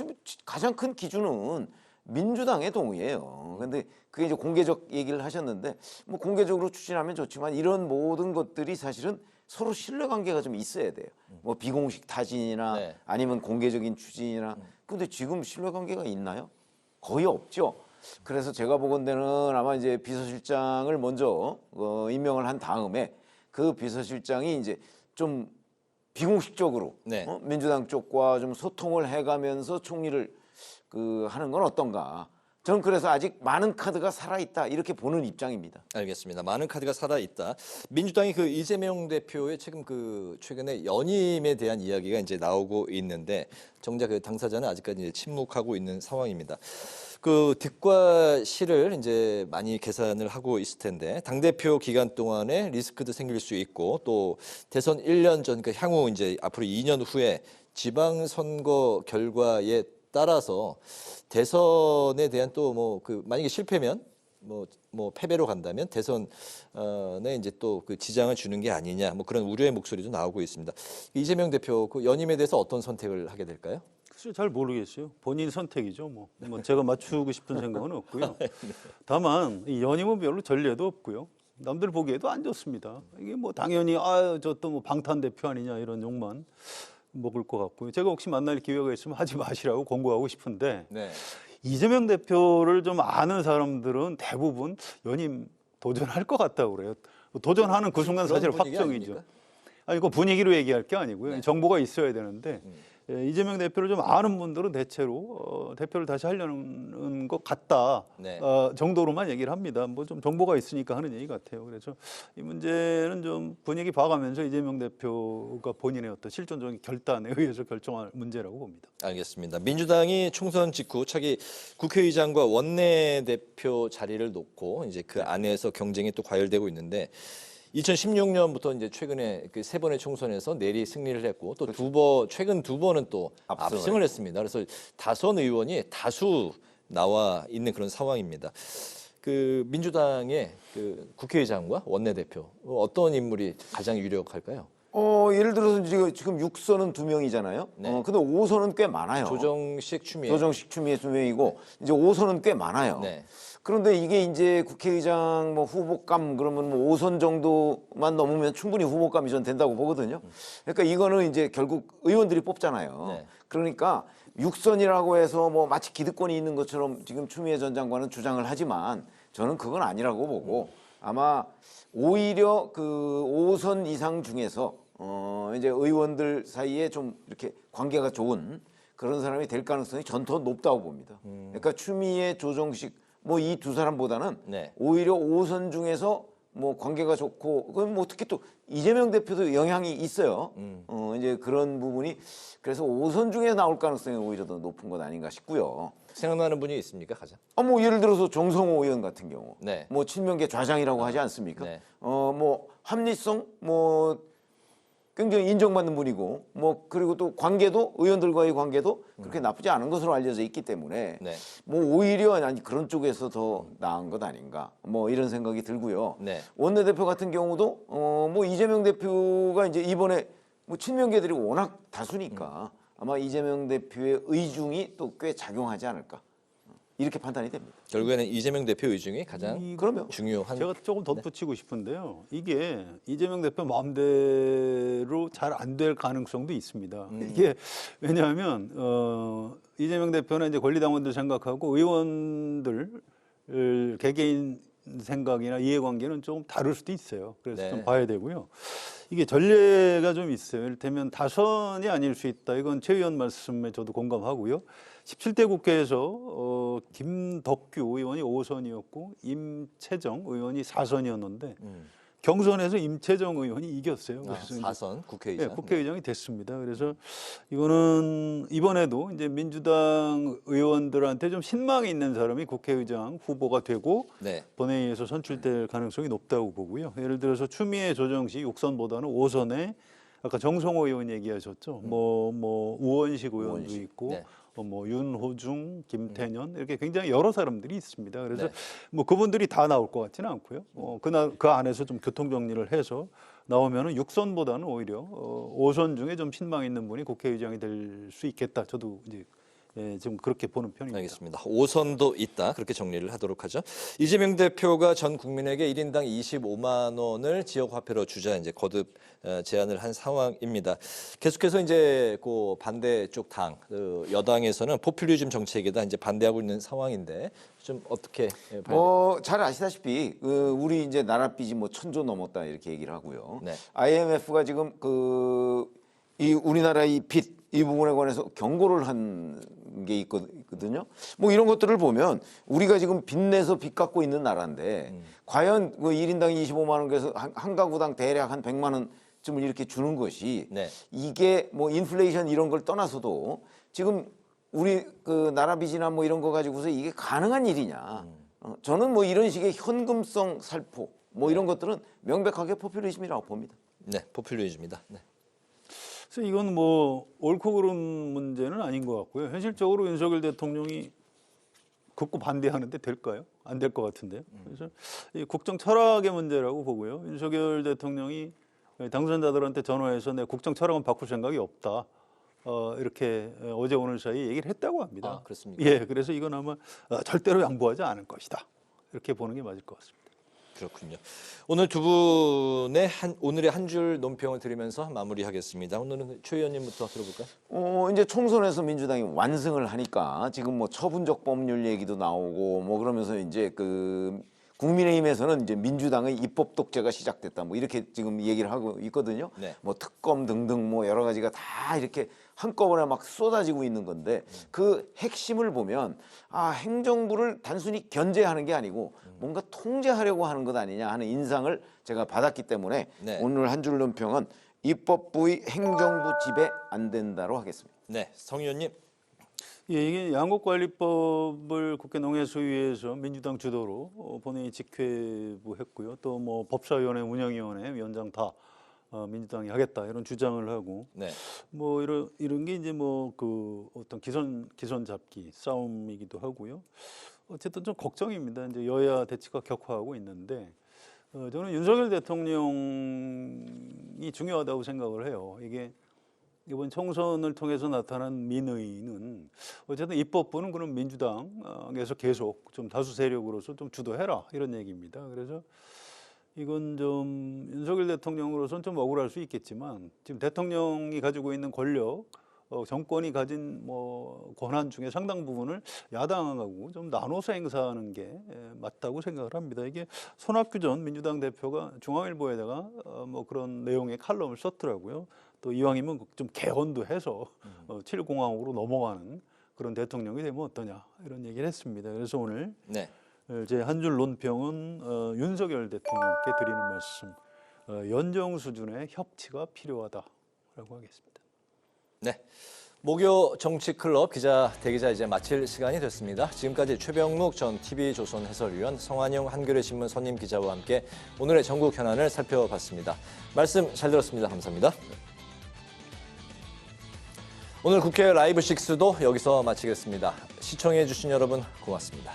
가장 큰 기준은 민주당의 동의예요. 근데 그게 이제 공개적 얘기를 하셨는데 뭐 공개적으로 추진하면 좋지만 이런 모든 것들이 사실은 서로 신뢰관계가 좀 있어야 돼요. 뭐 비공식 타진이나 네. 아니면 공개적인 추진이나. 근데 지금 신뢰관계가 있나요? 거의 없죠. 그래서 제가 보건대는 아마 이제 비서실장을 먼저 임명을 한 다음에 그 비서실장이 이제 좀 비공식적으로 네. 민주당 쪽과 좀 소통을 해가면서 총리를 하는 건 어떤가. 저는 그래서 아직 많은 카드가 살아있다 이렇게 보는 입장입니다. 알겠습니다. 많은 카드가 살아있다. 민주당이 그 이재명 대표의 최근에 연임에 대한 이야기가 이제 나오고 있는데 정작 그 당사자는 아직까지 이제 침묵하고 있는 상황입니다. 그 득과 실을 이제 많이 계산을 하고 있을 텐데 당대표 기간 동안에 리스크도 생길 수 있고 또 대선 1년 전 그 향후 이제 앞으로 2년 후에 지방선거 결과에 따라서 대선에 대한 또 만약에 실패면 뭐 패배로 간다면 대선에 이제 또 그 지장을 주는 게 아니냐 뭐 그런 우려의 목소리도 나오고 있습니다. 이재명 대표 그 연임에 대해서 어떤 선택을 하게 될까요? 글쎄요, 잘 모르겠어요. 본인 선택이죠. 뭐 제가 맞추고 싶은 생각은 없고요. 다만 이 연임은 별로 전례도 없고요. 남들 보기에도 안 좋습니다. 이게 뭐 당연히 저 또 뭐 방탄 대표 아니냐 이런 욕만 먹을 것 같고요. 제가 혹시 만날 기회가 있으면 하지 마시라고 권고하고 싶은데 네. 이재명 대표를 좀 아는 사람들은 대부분 연임 도전할 것 같다고 그래요. 도전하는 그 순간 사실 확정이죠. 아니, 그 분위기로 얘기할 게 아니고요. 네. 정보가 있어야 되는데 이재명 대표를 좀 아는 분들은 대체로 대표를 다시 하려는 것 같다 네. 정도로만 얘기를 합니다. 뭐 좀 정보가 있으니까 하는 얘기 같아요. 그래서 이 문제는 좀 분위기 봐가면서 이재명 대표가 본인의 어떤 실존적인 결단에 의해서 결정할 문제라고 봅니다. 알겠습니다. 민주당이 총선 직후 차기 국회의장과 원내대표 자리를 놓고 이제 그 안에서 경쟁이 또 과열되고 있는데 2016년부터 이제 최근에 그 3번의 총선에서 내리 승리를 했고 또 최근 2번은 또 압승을 했습니다. 그래서 다선 의원이 다수 나와 있는 그런 상황입니다. 그 민주당의 그 국회의장과 원내대표 어떤 인물이 가장 유력할까요? 예를 들어서 지금 6선은 2명이잖아요. 네. 근데 5선은 꽤 많아요. 조정식 추미애 2명이고 이제 5선은 꽤 많아요. 네. 그런데 이게 이제 국회의장 뭐 후보감 그러면 뭐 5선 정도만 넘으면 충분히 후보감이 전 된다고 보거든요. 그러니까 이거는 이제 결국 의원들이 뽑잖아요. 네. 그러니까 6선이라고 해서 뭐 마치 기득권이 있는 것처럼 지금 추미애 전 장관은 주장을 하지만 저는 그건 아니라고 보고 아마 오히려 그 5선 이상 중에서 이제 의원들 사이에 좀 이렇게 관계가 좋은 그런 사람이 될 가능성이 전 더 높다고 봅니다. 그러니까 추미애, 조정식 뭐 이 두 사람보다는 네. 오히려 5선 중에서 뭐 관계가 좋고 그건 뭐 특히 또 이재명 대표도 영향이 있어요. 이제 그런 부분이 그래서 5선 중에 나올 가능성이 오히려 더 높은 것 아닌가 싶고요. 생각나는 분이 있습니까 가장? 뭐 예를 들어서 정성호 의원 같은 경우, 네. 뭐 친명계 좌장이라고 하지 않습니까? 네. 뭐 합리성, 뭐 굉장히 인정받는 분이고, 뭐 그리고 또 관계도 의원들과의 관계도 그렇게 나쁘지 않은 것으로 알려져 있기 때문에, 네. 뭐 오히려 아니 그런 쪽에서 더 나은 것 아닌가, 뭐 이런 생각이 들고요. 네. 원내대표 같은 경우도 뭐 이재명 대표가 이제 이번에 뭐 친명계들이 워낙 다수니까 아마 이재명 대표의 의중이 또 꽤 작용하지 않을까. 이렇게 판단이 됩니다. 결국에는 이재명 대표 의중이 가장 중요한. 제가 조금 덧붙이고 싶은데요. 이게 이재명 대표 마음대로 잘 안 될 가능성도 있습니다. 이게 왜냐하면 이재명 대표는 이제 권리당원들 생각하고 의원들 개개인 생각이나 이해관계는 좀 다를 수도 있어요. 그래서 네. 좀 봐야 되고요. 이게 전례가 좀 있어요. 이를테면 다선이 아닐 수 있다. 이건 최 의원 말씀에 저도 공감하고요. 17대 국회에서 김덕규 의원이 5선이었고 임채정 의원이 4선이었는데 경선에서 임채정 의원이 이겼어요. 그래서 4선 국회의장. 네, 국회의장이 됐습니다. 그래서 이거는 이번에도 이제 민주당 의원들한테 좀 신망이 있는 사람이 국회의장 후보가 되고 네. 본회의에서 선출될 가능성이 높다고 보고요. 예를 들어서 추미애 조정시 6선보다는 5선에 아까 정성호 의원 얘기하셨죠. 뭐 우원식 의원도 있고. 네. 뭐 윤호중, 김태년 이렇게 굉장히 여러 사람들이 있습니다. 그래서 네. 뭐 그분들이 다 나올 것 같지는 않고요. 그 안에서 좀 교통 정리를 해서 나오면은 6선보다는 오히려 5선 중에 좀 신망 있는 분이 국회의장이 될 수 있겠다. 저도 이제 지금 그렇게 보는 편입니다. 알겠습니다. 5선도 있다. 그렇게 정리를 하도록 하죠. 이재명 대표가 전 국민에게 1인당 25만 원을 지역 화폐로 주자 이제 거듭 제안을 한 상황입니다. 계속해서 이제 그 반대쪽 당 여당에서는 포퓰리즘 정책에다 이제 반대하고 있는 상황인데 좀 어떻게 봐요? 잘 아시다시피 우리 이제 나라 빚이 뭐 1,000조 넘었다 이렇게 얘기를 하고요. 네. IMF가 지금 이 우리나라의 빚 이 부분에 관해서 경고를 한 게 있거든요. 뭐 이런 것들을 보면 우리가 지금 빚내서 빚 갚고 있는 나라인데 과연 그 1인당 25만 원 그래서 한 가구당 대략 한 100만 원쯤을 이렇게 주는 것이 네. 이게 뭐 인플레이션 이런 걸 떠나서도 지금 우리 그 나라 빚이나 뭐 이런 거 가지고서 이게 가능한 일이냐. 저는 뭐 이런 식의 현금성 살포 뭐 이런 것들은 명백하게 포퓰리즘이라고 봅니다. 네, 포퓰리즘이다. 네. 그래서 이건 뭐 옳고 그른 문제는 아닌 것 같고요. 현실적으로 윤석열 대통령이 극구 반대하는데 될까요? 안 될 것 같은데요. 그래서 이 국정 철학의 문제라고 보고요. 윤석열 대통령이 당선자들한테 전화해서 내 국정 철학은 바꿀 생각이 없다. 이렇게 어제 오늘 사이 얘기를 했다고 합니다. 아, 그렇습니까? 예, 그래서 이건 아마 절대로 양보하지 않을 것이다. 이렇게 보는 게 맞을 것 같습니다. 그렇군요. 오늘 두 분의 오늘의 한 줄 논평을 드리면서 마무리하겠습니다. 오늘은 최 의원님부터 들어볼까요? 이제 총선에서 민주당이 완승을 하니까 지금 뭐 처분적 법률 얘기도 나오고 뭐 그러면서 이제 국민의힘에서는 이제 민주당의 입법 독재가 시작됐다 뭐 이렇게 지금 얘기를 하고 있거든요. 네. 뭐 특검 등등 뭐 여러 가지가 다 이렇게 한꺼번에 막 쏟아지고 있는 건데 그 핵심을 보면 행정부를 단순히 견제하는 게 아니고 뭔가 통제하려고 하는 것 아니냐 하는 인상을 제가 받았기 때문에 네. 오늘 한 줄 논평은 입법부의 행정부 지배 안 된다로 하겠습니다. 네, 성 의원님. 예, 이게 양곡관리법을 국회 농해수위에서 민주당 주도로 본회의 직회부했고요. 또 뭐 법사위원회, 운영위원회 위원장 다 민주당이 하겠다 이런 주장을 하고 네. 뭐 이런 게 이제 뭐 어떤 기선 잡기 싸움이기도 하고요. 어쨌든 좀 걱정입니다. 이제 여야 대치가 격화하고 있는데 저는 윤석열 대통령이 중요하다고 생각을 해요. 이게 이번 총선을 통해서 나타난 민의는 어쨌든 입법부는 그럼 민주당에서 계속 좀 다수 세력으로서 좀 주도해라 이런 얘기입니다. 그래서 이건 좀 윤석열 대통령으로서는 좀 억울할 수 있겠지만 지금 대통령이 가지고 있는 권력, 정권이 가진 뭐 권한 중에 상당 부분을 야당하고 좀 나눠서 행사하는 게 맞다고 생각을 합니다. 이게 손학규 전 민주당 대표가 중앙일보에다가 뭐 그런 내용의 칼럼을 썼더라고요. 또 이왕이면 좀 개헌도 해서 7공화국으로 넘어가는 그런 대통령이 되면 어떠냐 이런 얘기를 했습니다. 그래서 오늘 네. 제 한 줄 논평은 윤석열 대통령께 드리는 말씀, 연정 수준의 협치가 필요하다라고 하겠습니다. 네. 목요 정치클럽 기자 대기자 이제 마칠 시간이 됐습니다. 지금까지 최병묵 전 TV조선 해설위원, 성환용 한겨레 신문 선임 기자와 함께 오늘의 전국 현안을 살펴봤습니다. 말씀 잘 들었습니다. 감사합니다. 오늘 국회 라이브 6도 여기서 마치겠습니다. 시청해 주신 여러분 고맙습니다.